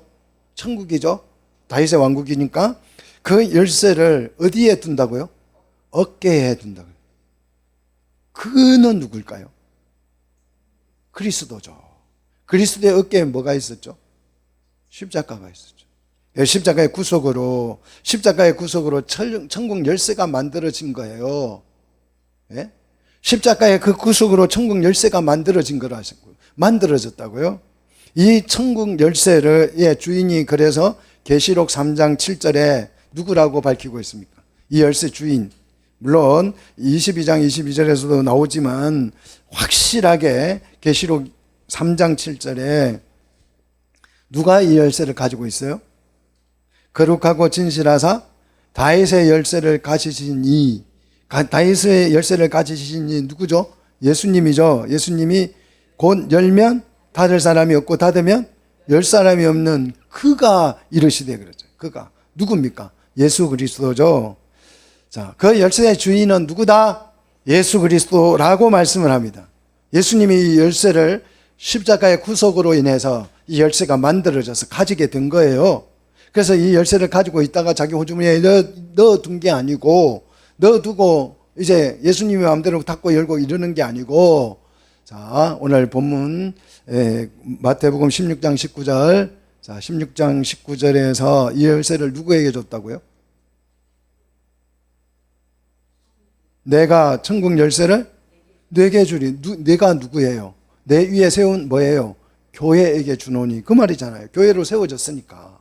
다윗의 왕국이니까 그 열쇠를 어디에 둔다고요? 어깨에 둔다고요. 그는 누굴까요? 그리스도죠. 그리스도의 어깨에 뭐가 있었죠? 십자가가 있었죠. 십자가의 구속으로 천국 열쇠가 만들어진 거예요. 예? 십자가의 그 구속으로 천국 열쇠가 만들어졌다고요. 이 천국 열쇠의 주인이 그래서 계시록 3장 7절에 누구라고 밝히고 있습니까? 이 열쇠 주인, 물론 22장 22절에서도 나오지만 확실하게 계시록 3장 7절에 누가 이 열쇠를 가지고 있어요? 거룩하고 진실하사 다윗의 열쇠를 가지신 이 누구죠? 예수님이죠. 예수님이 곧 열면 닫을 사람이 없고 닫으면 열 사람이 없는 그가 이르시되 그랬죠. 그가 누굽니까? 예수 그리스도죠. 자, 그 열쇠의 주인은 누구다? 예수 그리스도라고 말씀을 합니다. 예수님이 이 열쇠를 십자가의 구속으로 인해서 이 열쇠가 만들어져서 가지게 된 거예요. 그래서 이 열쇠를 가지고 있다가 자기 호주머니에 넣어둔 게 아니고, 넣어두고 이제 예수님의 마음대로 닫고 열고 이러는 게 아니고, 자, 오늘 본문 마태복음 16장 19절. 자, 16장 19절에서 이 열쇠를 누구에게 줬다고요? 내가 천국 열쇠를 내게 주리. 내가 누구예요? 내 위에 세운 뭐예요? 교회에게 주노니. 그 말이잖아요. 교회로 세워졌으니까.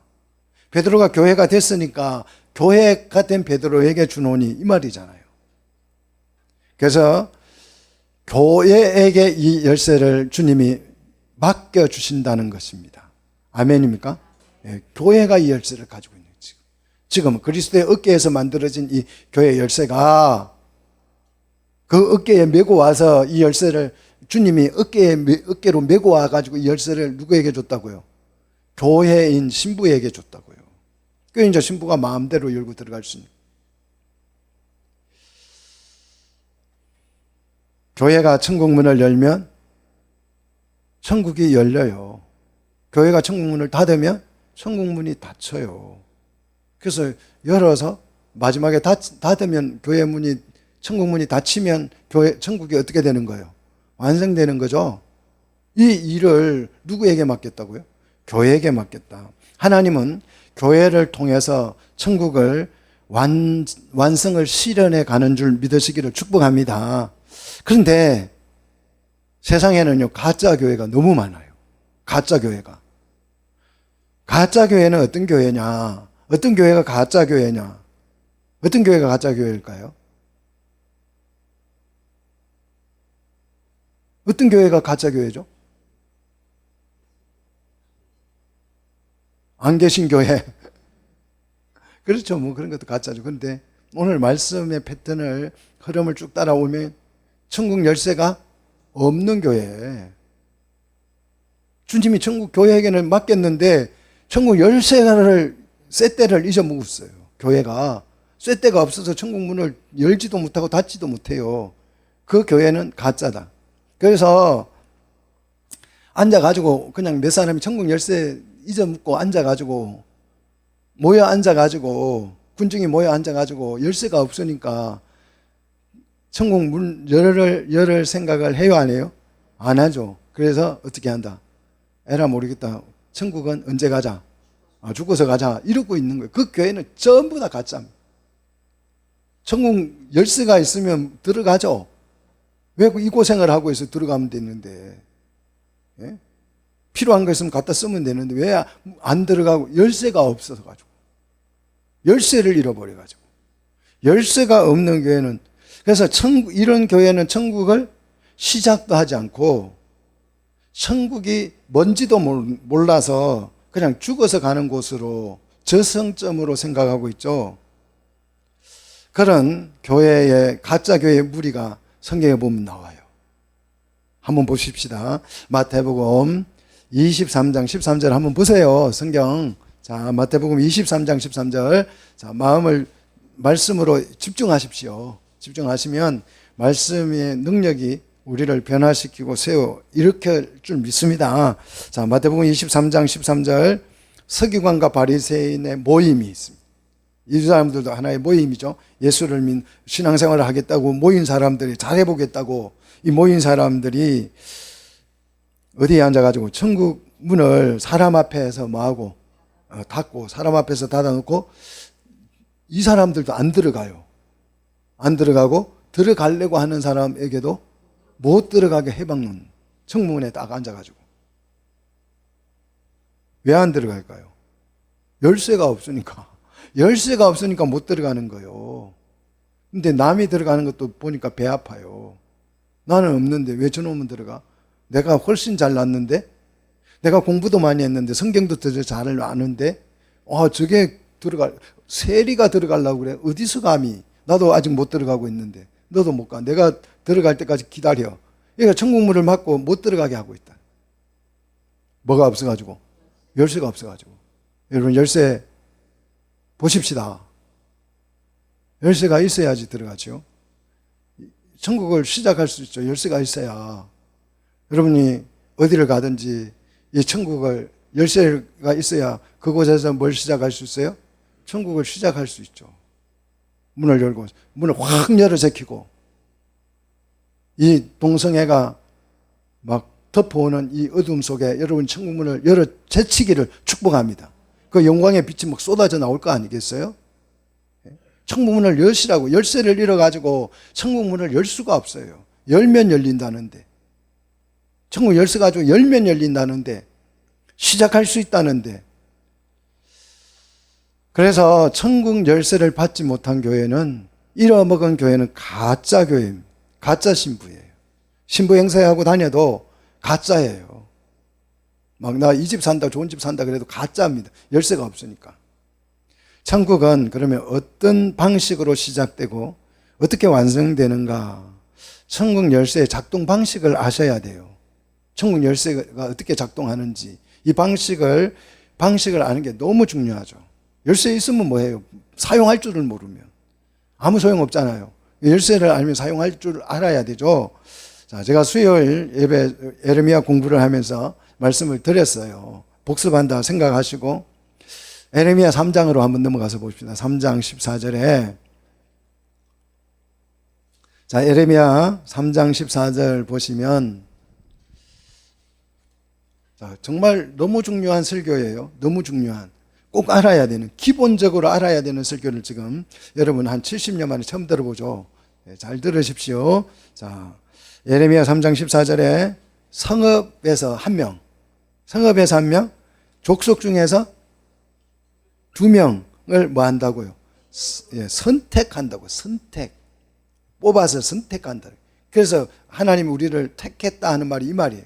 베드로가 교회가 됐으니까 교회가 된 베드로에게 주노니, 이 말이잖아요. 그래서 교회에게 이 열쇠를 주님이 맡겨주신다는 것입니다. 아멘입니까? 네, 교회가 이 열쇠를 가지고 있는 거죠. 지금 그리스도의 어깨에서 만들어진 이 교회 열쇠가 그 어깨에 메고 와서 이 열쇠를 주님이 어깨로 메고 와가지고 이 열쇠를 누구에게 줬다고요? 교회인 신부에게 줬다고요. 그 이제 신부가 마음대로 열고 들어갈 수 있는. 교회가 천국 문을 열면 천국이 열려요. 교회가 천국 문을 닫으면 천국 문이 닫혀요. 그래서 열어서 마지막에 닫으면 교회 문이, 천국 문이 닫히면 천국이 어떻게 되는 거예요? 완성되는 거죠. 이 일을 누구에게 맡겼다고요? 교회에게 맡겼다. 하나님은 교회를 통해서 천국을 완성을 실현해 가는 줄 믿으시기를 축복합니다. 그런데 세상에는요, 가짜 교회가 너무 많아요. 가짜 교회가. 가짜 교회는 어떤 교회냐? 어떤 교회가 가짜 교회냐? 어떤 교회가 가짜 교회일까요? 어떤 교회가 가짜 교회죠? 안 계신 교회. 그렇죠. 뭐 그런 것도 가짜죠. 그런데 오늘 말씀의 패턴을, 흐름을 쭉 따라오면 천국 열쇠가 없는 교회. 주님이 천국 교회에게는 맡겼는데 천국 열쇠를, 쇳대를 잊어먹었어요. 교회가 쇳대가 없어서 천국 문을 열지도 못하고 닫지도 못해요. 그 교회는 가짜다. 그래서 앉아가지고 그냥 몇 사람이 천국 열쇠 잊어먹고 앉아가지고 모여 앉아가지고 군중이 모여 앉아가지고 열쇠가 없으니까 천국 문 열을 생각을 해요, 안 해요? 안 하죠. 그래서 어떻게 한다? 에라 모르겠다. 천국은 언제 가자? 죽어서 가자. 이러고 있는 거예요. 그 교회는 전부 다 가짜입니다. 천국 열쇠가 있으면 들어가죠. 왜 이 고생을 하고 있어? 들어가면 되는데. 예? 필요한 거 있으면 갖다 쓰면 되는데 왜 안 들어가고? 열쇠가 없어서 가지고. 열쇠를 잃어버려 가지고. 열쇠가 없는 교회는, 그래서 이런 교회는 천국을 시작도 하지 않고 천국이 뭔지도 몰라서 그냥 죽어서 가는 곳으로, 저성점으로 생각하고 있죠. 그런 교회의, 가짜 교회의 무리가 성경에 보면 나와요. 한번 보십시다. 마태복음 23장 13절 한번 보세요. 성경. 자, 마태복음 23장 13절. 자, 말씀으로 집중하십시오. 집중하시면 말씀의 능력이 우리를 변화시키고 세워 일으킬 줄 믿습니다. 자, 마태복음 23장 13절. 서기관과 바리새인의 모임이 있습니다. 이 사람들도 하나의 모임이죠. 예수를 믿는 신앙생활을 하겠다고 모인 사람들이, 잘해보겠다고 이 모인 사람들이 어디에 앉아가지고 천국 문을 사람 앞에서 뭐하고 닫고, 사람 앞에서 닫아놓고 이 사람들도 안 들어가요. 안 들어가고 들어가려고 하는 사람에게도 못 들어가게 해박는, 천국문에 딱 앉아가지고. 왜 안 들어갈까요? 열쇠가 없으니까. 열쇠가 없으니까 못 들어가는 거예요. 근데 남이 들어가는 것도 보니까 배 아파요. 나는 없는데 왜 저놈은 들어가? 내가 훨씬 잘났는데, 내가 공부도 많이 했는데, 성경도 더 잘 아는데, 저게 세리가 들어가려고 그래. 어디서 감히? 나도 아직 못 들어가고 있는데 너도 못 가. 내가 들어갈 때까지 기다려. 그러니까 천국문을 막고 못 들어가게 하고 있다. 뭐가 없어가지고? 열쇠가 없어가지고. 여러분, 열쇠 보십시다. 열쇠가 있어야지 들어가죠. 천국을 시작할 수 있죠. 열쇠가 있어야. 여러분이 어디를 가든지 이 천국을, 열쇠가 있어야 그곳에서 뭘 시작할 수 있어요? 천국을 시작할 수 있죠. 문을 열고, 문을 확 열어 제키고, 이 동성애가 막 덮어오는 이 어둠 속에 여러분 천국문을 열어 제치기를 축복합니다. 그 영광의 빛이 막 쏟아져 나올 거 아니겠어요? 천국문을 여시라고. 열쇠를 잃어가지고 천국문을 열 수가 없어요. 열면 열린다는데, 천국 열쇠 가지고 열면 열린다는데, 시작할 수 있다는데. 그래서 천국 열쇠를 받지 못한 교회는, 잃어먹은 교회는 가짜 교회입니다. 가짜 신부예요. 신부 행세하고 다녀도 가짜예요. 막 나 이 집 산다, 좋은 집 산다 그래도 가짜입니다. 열쇠가 없으니까. 천국은 그러면 어떤 방식으로 시작되고 어떻게 완성되는가? 천국 열쇠의 작동 방식을 아셔야 돼요. 천국 열쇠가 어떻게 작동하는지 이 방식을 아는 게 너무 중요하죠. 열쇠 있으면 뭐해요? 사용할 줄을 모르면 아무 소용 없잖아요. 열쇠를 알면 사용할 줄 알아야 되죠. 자, 제가 수요일 예배 에레미야 공부를 하면서 말씀을 드렸어요. 복습한다 생각하시고 에레미야 3장으로 한번 넘어가서 봅시다. 3장 14절에 자, 에레미야 3장 14절 보시면 자, 정말 너무 중요한 설교예요. 너무 중요한, 꼭 알아야 되는, 기본적으로 알아야 되는 설교를 지금 여러분 한 70년 만에 처음 들어보죠. 네, 잘 들으십시오. 자, 에레미야 3장 14절에 성읍에서 한 명, 족속 중에서 2명을 뭐 한다고요? 선택한다고. 뽑아서 선택한다. 그래서 하나님이 우리를 택했다 하는 말이 이 말이에요.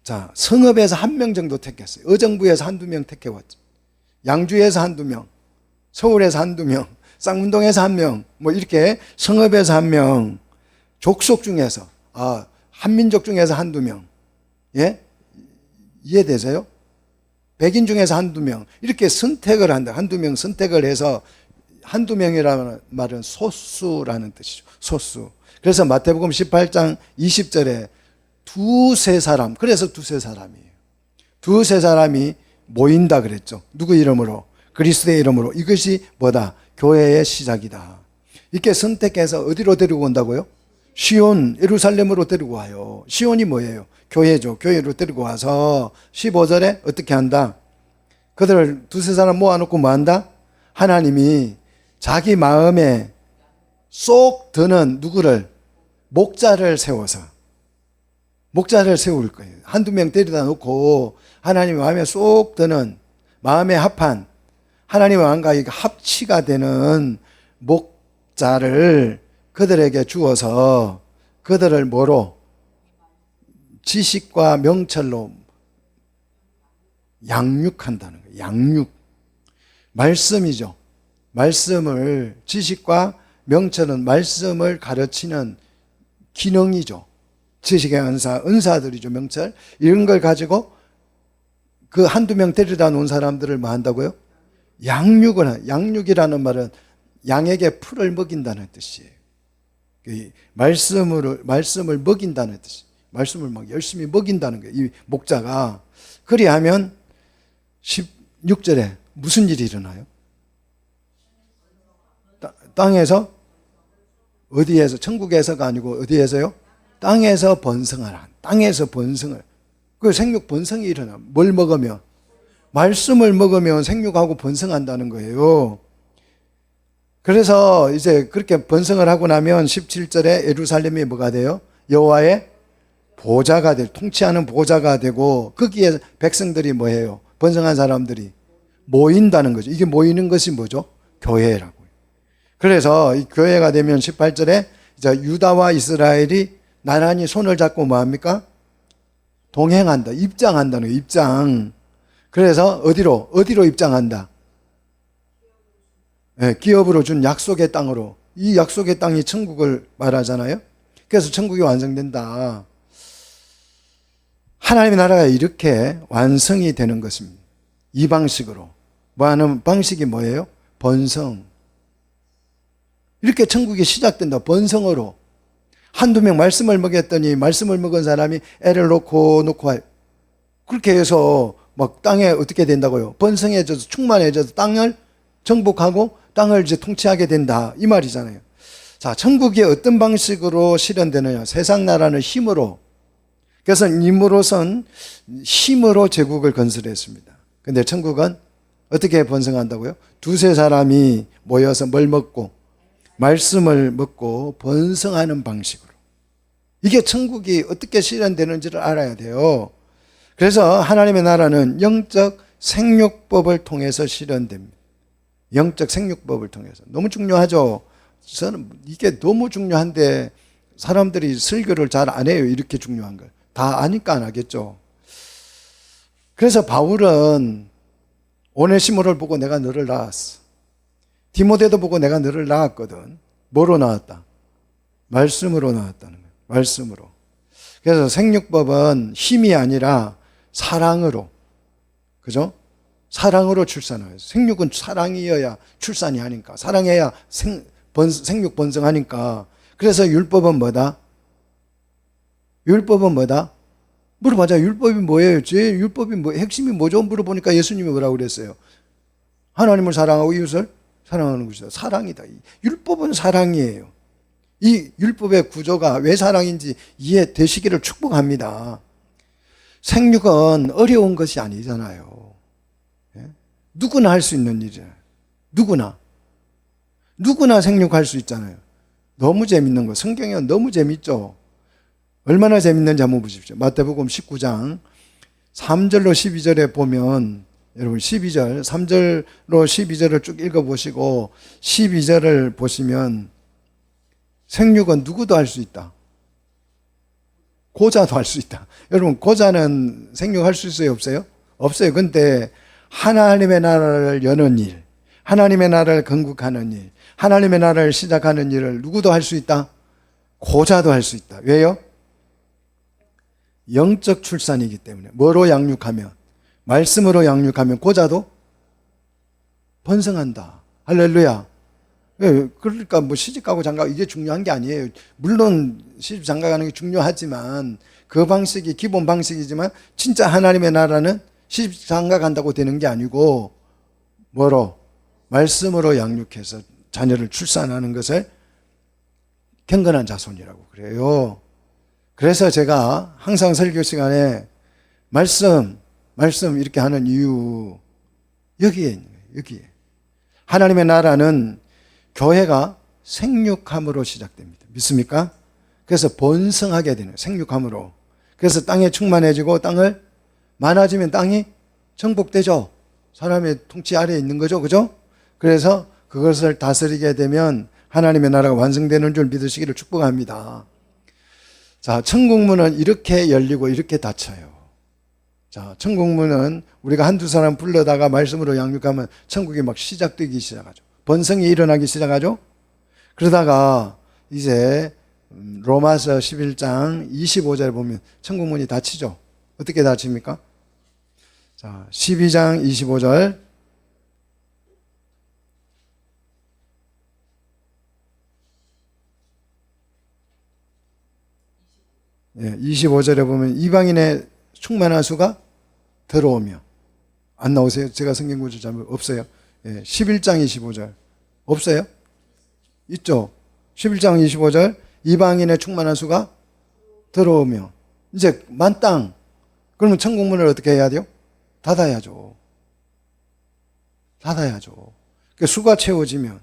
자, 성읍에서 1명 정도 택했어요. 의정부에서 1-2명 택해왔죠. 양주에서 1-2명, 서울에서 1-2명, 쌍문동에서 1명, 뭐 이렇게 성읍에서 1명, 족속 중에서, 한민족 중에서 1-2명. 예? 이해되세요? 백인 중에서 1-2명. 이렇게 선택을 한다. 1-2명 선택을 해서 1-2명이라는 말은 소수라는 뜻이죠. 소수. 그래서 마태복음 18장 20절에 2-3사람, 그래서 2-3사람이에요. 2-3사람이 모인다 그랬죠. 누구 이름으로? 그리스도의 이름으로. 이것이 뭐다? 교회의 시작이다. 이렇게 선택해서 어디로 데리고 온다고요? 시온, 예루살렘으로 데리고 와요. 시온이 뭐예요? 교회죠. 교회로 데리고 와서 15절에 어떻게 한다? 그들을 2-3사람 모아놓고 뭐 한다? 하나님이 자기 마음에 쏙 드는 누구를? 목자를 세워서, 목자를 세울 거예요. 1-2명 데려다 놓고 하나님 마음에 쏙 드는, 마음에 합한, 하나님 마음과 합치가 되는 목자를 그들에게 주어서 그들을 뭐로? 지식과 명철로 양육한다는 거예요. 양육. 말씀이죠. 말씀을, 지식과 명철은 말씀을 가르치는 기능이죠. 지식의 은사들이죠. 명철. 이런 걸 가지고 그 1-2명 데려다 놓은 사람들을 뭐 한다고요? 양육이라는 말은 양에게 풀을 먹인다는 뜻이에요. 말씀을 먹인다는 뜻이에요. 말씀을 막 열심히 먹인다는 거예요. 이 목자가. 그리하면 16절에 무슨 일이 일어나요? 땅에서, 어디에서? 천국에서가 아니고 어디에서요? 땅에서 번성을 한. 땅에서 번성을. 그 생육 번성이 일어나. 뭘 먹으면? 말씀을 먹으면 생육하고 번성한다는 거예요. 그래서 이제 그렇게 번성을 하고 나면 17절에 예루살렘이 뭐가 돼요? 여호와의 보좌가 되고, 통치하는 보좌가 되고, 거기에 백성들이 뭐예요? 번성한 사람들이 모인다는 거죠. 이게 모이는 것이 뭐죠? 교회라고요. 그래서 이 교회가 되면 18절에 이제 유다와 이스라엘이 나란히 손을 잡고 뭐합니까? 동행한다. 입장한다는 거예요. 입장. 그래서 어디로 입장한다? 네, 기업으로 준 약속의 땅으로. 이 약속의 땅이 천국을 말하잖아요. 그래서 천국이 완성된다. 하나님의 나라가 이렇게 완성이 되는 것입니다. 이 방식으로. 뭐 하는 방식이 뭐예요? 번성. 이렇게 천국이 시작된다. 번성으로. 1-2명 말씀을 먹였더니 말씀을 먹은 사람이 애를 놓고 그렇게 해서 막 땅에 어떻게 된다고요? 번성해져서 충만해져서 땅을 정복하고 땅을 이제 통치하게 된다. 이 말이잖아요. 자, 천국이 어떤 방식으로 실현되느냐? 세상 나라는 힘으로, 그래서 임으로선 힘으로 제국을 건설했습니다. 근데 천국은 어떻게 번성한다고요? 두세 사람이 모여서 뭘 먹고 말씀을 먹고 번성하는 방식으로. 이게 천국이 어떻게 실현되는지를 알아야 돼요. 그래서 하나님의 나라는 영적 생육법을 통해서 실현됩니다. 영적 생육법을 통해서. 너무 중요하죠. 저는 이게 너무 중요한데 사람들이 설교를 잘 안 해요. 이렇게 중요한 걸. 다 아니까 안 하겠죠. 그래서 바울은 오네시모를 보고 내가 너를 낳았어. 디모데도 보고 내가 너를 낳았거든. 뭐로 낳았다? 말씀으로 낳았다는 거예요. 말씀으로. 그래서 생육법은 힘이 아니라 사랑으로. 그죠? 사랑으로 출산해요. 생육은 사랑이어야 출산이 하니까. 사랑해야 생육 번성하니까. 그래서 율법은 뭐다? 율법은 뭐다? 물어보자. 율법이 뭐예요? 제 율법이 뭐, 핵심이 뭐죠? 물어보니까 예수님이 뭐라고 그랬어요? 하나님을 사랑하고 이웃을 사랑하는 것이다. 사랑이다. 율법은 사랑이에요. 이 율법의 구조가 왜 사랑인지 이해되시기를 축복합니다. 생육은 어려운 것이 아니잖아요. 누구나 할 수 있는 일이에요. 누구나 생육할 수 있잖아요. 너무 재밌는 거. 성경은 너무 재밌죠. 얼마나 재밌는지 한번 보십시오. 마태복음 19장 3절로 12절에 보면 여러분 12절 3절로 12절을 쭉 읽어보시고 12절을 보시면 생육은 누구도 할 수 있다. 고자도 할 수 있다. 여러분 고자는 생육할 수 있어요? 없어요? 없어요. 근데 하나님의 나라를 여는 일, 하나님의 나라를 건국하는 일, 하나님의 나라를 시작하는 일을 누구도 할 수 있다? 고자도 할 수 있다. 왜요? 영적 출산이기 때문에. 뭐로 양육하면? 말씀으로 양육하면 고자도 번성한다. 할렐루야. 그러니까 뭐 시집가고 장가가고 이게 중요한 게 아니에요. 물론 시집 장가가는 게 중요하지만 그 방식이 기본 방식이지만 진짜 하나님의 나라는 시집 장가간다고 되는 게 아니고 뭐로? 말씀으로 양육해서 자녀를 출산하는 것을 경건한 자손이라고 그래요. 그래서 제가 항상 설교 시간에 말씀 이렇게 하는 이유 여기에 있는 거예요. 여기에. 하나님의 나라는 교회가 생육함으로 시작됩니다. 믿습니까? 그래서 번성하게 되는 생육함으로. 그래서 땅에 충만해지고 땅을 많아지면 땅이 정복되죠. 사람의 통치 아래에 있는 거죠. 그죠? 그래서 그것을 다스리게 되면 하나님의 나라가 완성되는 줄 믿으시기를 축복합니다. 자, 천국문은 이렇게 열리고 이렇게 닫혀요. 자, 천국문은 우리가 한두 사람 불러다가 말씀으로 양육하면 천국이 막 시작되기 시작하죠. 번성이 일어나기 시작하죠. 그러다가 이제 로마서 11장 25절에 보면 천국문이 닫히죠. 어떻게 닫힙니까? 자, 12장 25절. 예, 25절에 보면 이방인의 충만한 수가 들어오며. 안 나오세요? 제가 성경 구절 잘못 없어요. 예, 11장 25절. 없어요? 있죠. 11장 25절. 이방인의 충만한 수가 들어오며. 이제 만땅. 그러면 천국문을 어떻게 해야 돼요? 닫아야죠. 그 수가 채워지면,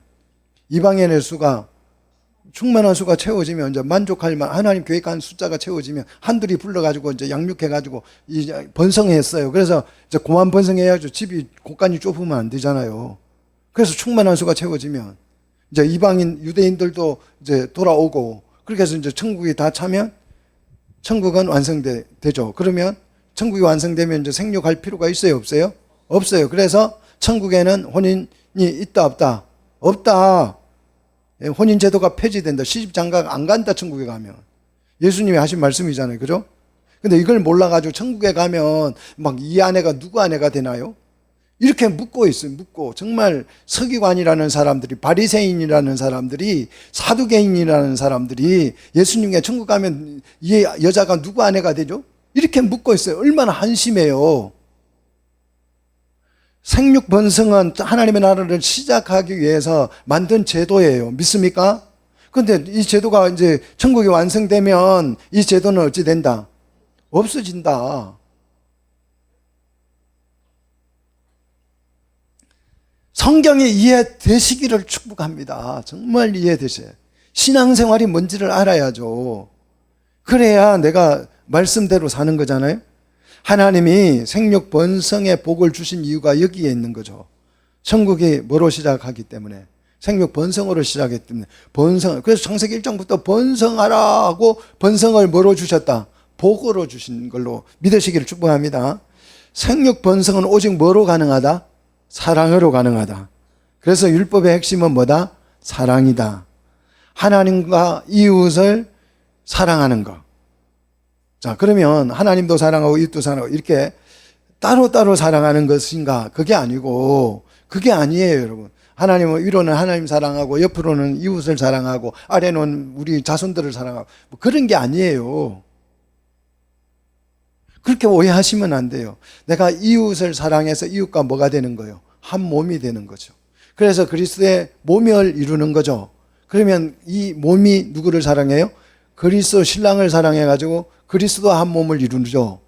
이방인의 수가 충만한 수가 채워지면 이제 만족할 만 하나님 계획한 숫자가 채워지면 한둘이 불러가지고 이제 양육해가지고 이제 번성했어요. 그래서 이제 그만 번성해야죠. 집이 곳간이 좁으면 안 되잖아요. 그래서 충만한 수가 채워지면 이제 이방인 유대인들도 이제 돌아오고 그렇게 해서 이제 천국이 다 차면 천국은 완성되죠. 그러면 천국이 완성되면 이제 생육할 필요가 있어요? 없어요? 없어요. 그래서 천국에는 혼인이 있다 없다? 없다. 혼인 제도가 폐지된다. 시집 장가 안 간다. 천국에 가면. 예수님이 하신 말씀이잖아요. 그죠? 근데 이걸 몰라가지고 천국에 가면 막 이 아내가 누구 아내가 되나요? 이렇게 묻고 있어요. 묻고. 정말 서기관이라는 사람들이, 바리새인이라는 사람들이, 사두개인이라는 사람들이 예수님께 천국 가면 이 여자가 누구 아내가 되죠? 이렇게 묻고 있어요. 얼마나 한심해요. 생육 번성은 하나님의 나라를 시작하기 위해서 만든 제도예요. 믿습니까? 그런데 이 제도가 이제 천국이 완성되면 이 제도는 어찌 된다? 없어진다. 성경이 이해되시기를 축복합니다. 정말 이해되셔요. 신앙생활이 뭔지를 알아야죠. 그래야 내가 말씀대로 사는 거잖아요. 하나님이 생육 번성의 복을 주신 이유가 여기에 있는 거죠. 천국이 뭐로 시작하기 때문에, 생육 번성으로 시작했기 때문에, 번성. 그래서 창세기 1장부터 번성하라 하고 번성을 뭐로 주셨다? 복으로 주신 걸로 믿으시기를 축복합니다. 생육 번성은 오직 뭐로 가능하다? 사랑으로 가능하다. 그래서 율법의 핵심은 뭐다? 사랑이다. 하나님과 이웃을 사랑하는 것. 자, 그러면 하나님도 사랑하고 이웃도 사랑하고 이렇게 따로따로 사랑하는 것인가? 그게 아니고, 그게 아니에요, 여러분. 하나님은 위로는 하나님 사랑하고 옆으로는 이웃을 사랑하고 아래는 우리 자손들을 사랑하고 뭐 그런 게 아니에요. 그렇게 오해하시면 안 돼요. 내가 이웃을 사랑해서 이웃과 뭐가 되는 거예요? 한 몸이 되는 거죠. 그래서 그리스도의 몸을 이루는 거죠. 그러면 이 몸이 누구를 사랑해요? 그리스도 신랑을 사랑해가지고 그리스도와 한 몸을 이루죠.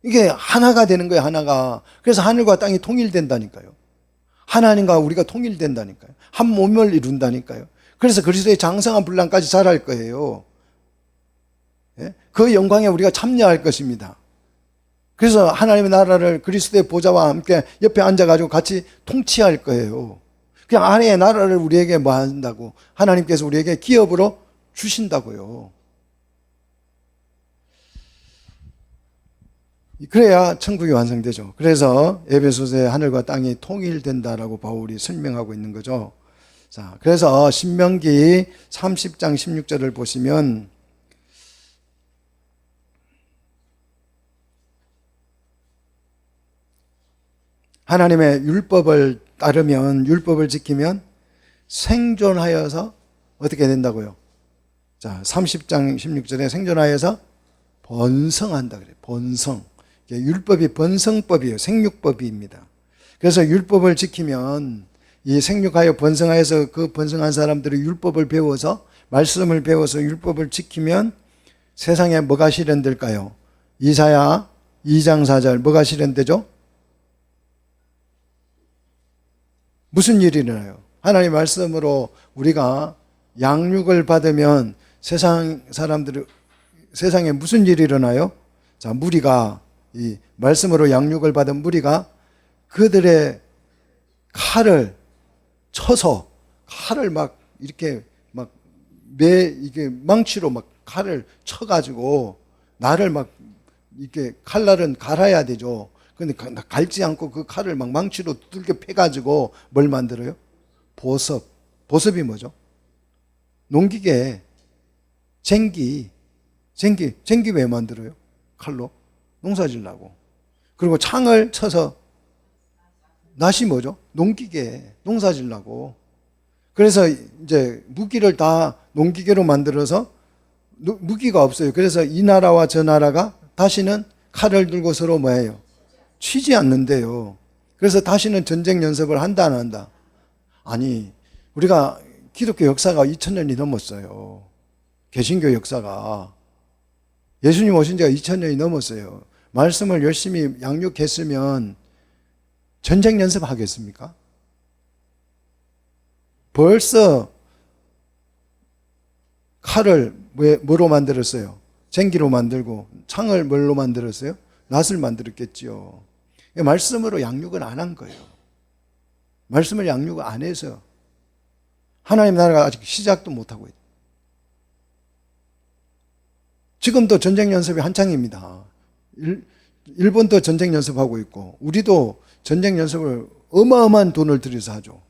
이게 하나가 되는 거예요, 하나가. 그래서 하늘과 땅이 통일된다니까요. 하나님과 우리가 통일된다니까요. 한 몸을 이룬다니까요. 그래서 그리스도의 장성한 분량까지 자랄 거예요. 예? 그 영광에 우리가 참여할 것입니다. 그래서 하나님의 나라를 그리스도의 보좌와 함께 옆에 앉아가지고 같이 통치할 거예요. 그냥 아내의 나라를 우리에게 뭐 한다고? 하나님께서 우리에게 기업으로 주신다고요. 그래야 천국이 완성되죠. 그래서 에베소서에 하늘과 땅이 통일된다라고 바울이 설명하고 있는 거죠. 자, 그래서 신명기 30장 16절을 보시면 하나님의 율법을 따르면, 율법을 지키면 생존하여서 어떻게 된다고요? 자, 30장 16절에 생존하여서 번성한다 그래요. 번성. 율법이 번성법이에요. 생육법입니다. 그래서 율법을 지키면 이 생육하여 번성하여서 그 번성한 사람들이 율법을 배워서, 말씀을 배워서 율법을 지키면 세상에 뭐가 실현될까요? 이사야 2장 4절 뭐가 실현되죠? 무슨 일이 일어나요? 하나님의 말씀으로 우리가 양육을 받으면 세상 사람들이, 세상에 무슨 일이 일어나요? 자, 무리가, 이 말씀으로 양육을 받은 무리가 그들의 칼을 쳐서, 칼을 막 이렇게 막 이게 망치로 막 칼을 쳐가지고 나를 막 이렇게 칼날은 갈아야 되죠. 근데 갈지 않고 그 칼을 막 망치로 두들겨 패가지고 뭘 만들어요? 보섭. 보섭이 뭐죠? 농기계. 쟁기 왜 만들어요? 칼로? 농사 지으려고. 그리고 창을 쳐서, 낫이 뭐죠? 농기계. 농사 지으려고. 그래서 이제 무기를 다 농기계로 만들어서 무기가 없어요. 그래서 이 나라와 저 나라가 다시는 칼을 들고 서로 뭐예요? 치지 않는데요. 그래서 다시는 전쟁 연습을 한다 안 한다? 아니, 우리가 기독교 역사가 2000년이 넘었어요. 개신교 역사가. 예수님 오신 지가 2000년이 넘었어요. 말씀을 열심히 양육했으면 전쟁 연습하겠습니까? 벌써 칼을 뭐로 만들었어요? 쟁기로 만들고, 창을 뭘로 만들었어요? 낫을 만들었겠지요. 말씀으로 양육을 안 한 거예요. 말씀을 양육을 안 해서 하나님 나라가 아직 시작도 못하고 있다. 지금도 전쟁 연습이 한창입니다. 일본도 전쟁 연습하고 있고, 우리도 전쟁 연습을 어마어마한 돈을 들여서 하죠.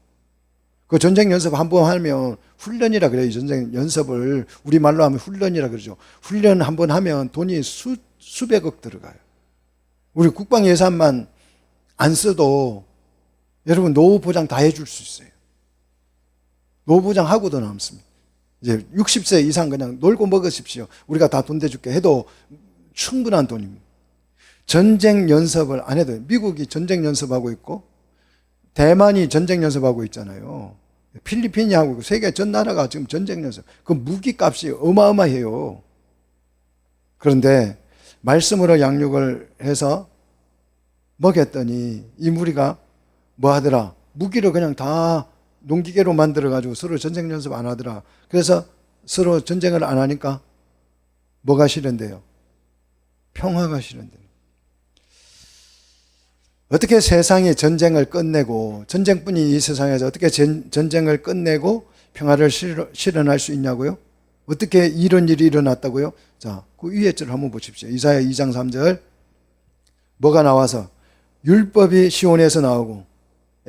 그 전쟁 연습 한번 하면 훈련이라 그래요. 전쟁 연습을 우리말로 하면 훈련이라 그러죠. 훈련 한번 하면 돈이 수백억 들어가요. 우리 국방 예산만 안 써도 여러분 노후 보장 다 해줄 수 있어요. 노후 보장하고도 남습니다. 이제 60세 이상 그냥 놀고 먹으십시오. 우리가 다 돈 대줄게 해도 충분한 돈입니다. 전쟁 연습을 안 해도, 미국이 전쟁 연습하고 있고 대만이 전쟁 연습하고 있잖아요. 필리핀이 하고 있고 세계 전 나라가 지금 전쟁 연습. 그 무기 값이 어마어마해요. 그런데 말씀으로 양육을 해서 먹였더니 이 무리가 뭐 하더라? 무기를 그냥 다 농기계로 만들어가지고 서로 전쟁 연습 안 하더라. 그래서 서로 전쟁을 안 하니까 뭐가 실현돼요? 평화가 실현돼요. 어떻게 세상이 전쟁을 끝내고, 전쟁뿐이 이 세상에서 어떻게 전쟁을 끝내고 평화를 실현할 수 있냐고요? 어떻게 이런 일이 일어났다고요? 자, 그 위에 줄 한번 보십시오. 이사야 2장 3절. 뭐가 나와서? 율법이 시온에서 나오고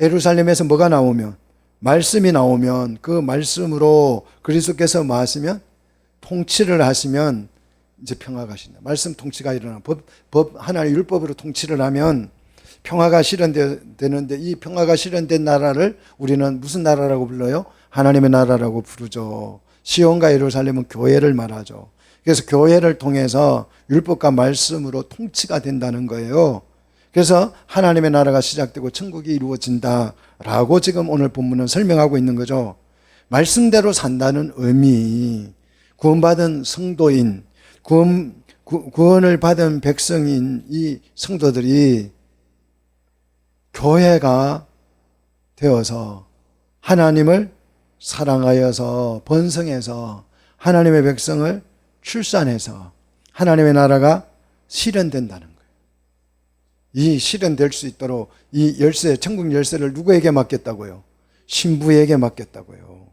예루살렘에서 뭐가 나오면? 말씀이 나오면 그 말씀으로 그리스도께서 뭐 하시면? 통치를 하시면 이제 평화가 실현다. 말씀 통치가 일어나. 법 하나의 율법으로 통치를 하면 평화가 실현되는데, 이 평화가 실현된 나라를 우리는 무슨 나라라고 불러요? 하나님의 나라라고 부르죠. 시온과 예루살렘은 교회를 말하죠. 그래서 교회를 통해서 율법과 말씀으로 통치가 된다는 거예요. 그래서 하나님의 나라가 시작되고 천국이 이루어진다라고 지금 오늘 본문은 설명하고 있는 거죠. 말씀대로 산다는 의미, 구원받은 성도인, 구원을 받은 백성인 이 성도들이 교회가 되어서 하나님을 사랑하여서 번성해서 하나님의 백성을 출산해서 하나님의 나라가 실현된다는 거예요. 이 실현될 수 있도록 이 열쇠, 천국 열쇠를 누구에게 맡겼다고요? 신부에게 맡겼다고요.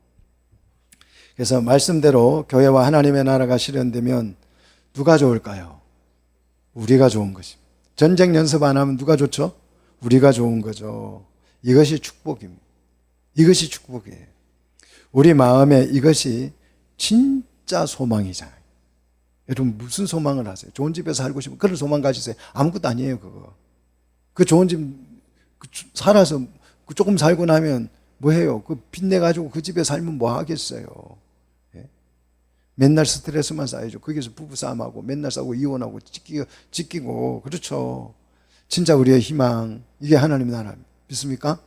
그래서 말씀대로 교회와 하나님의 나라가 실현되면 누가 좋을까요? 우리가 좋은 것입니다. 전쟁 연습 안 하면 누가 좋죠? 우리가 좋은 거죠. 이것이 축복입니다. 이것이 축복이에요. 우리 마음에 이것이 진짜 소망이잖아요. 여러분 무슨 소망을 하세요? 좋은 집에 살고 싶으면 그런 소망 가지세요. 아무것도 아니에요 그거. 그 좋은 집 살아서 조금 살고 나면 뭐 해요? 그 빚내가지고 그 집에 살면 뭐 하겠어요? 예? 맨날 스트레스만 쌓이죠. 거기서 부부싸움하고 맨날 싸우고 이혼하고 찢기고 그렇죠. 진짜 우리의 희망, 이게 하나님의 나라 믿습니까?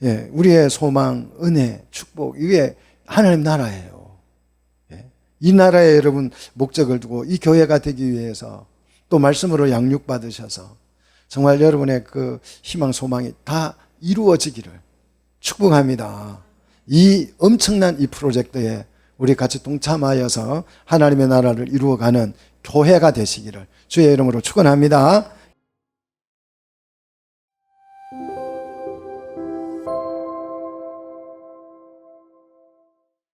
예, 우리의 소망, 은혜, 축복, 이게 하나님 나라예요. 예, 이 나라에 여러분 목적을 두고 이 교회가 되기 위해서 또 말씀으로 양육받으셔서 정말 여러분의 그 희망, 소망이 다 이루어지기를 축복합니다. 이 엄청난 이 프로젝트에 우리 같이 동참하여서 하나님의 나라를 이루어가는 교회가 되시기를 주의 이름으로 축원합니다.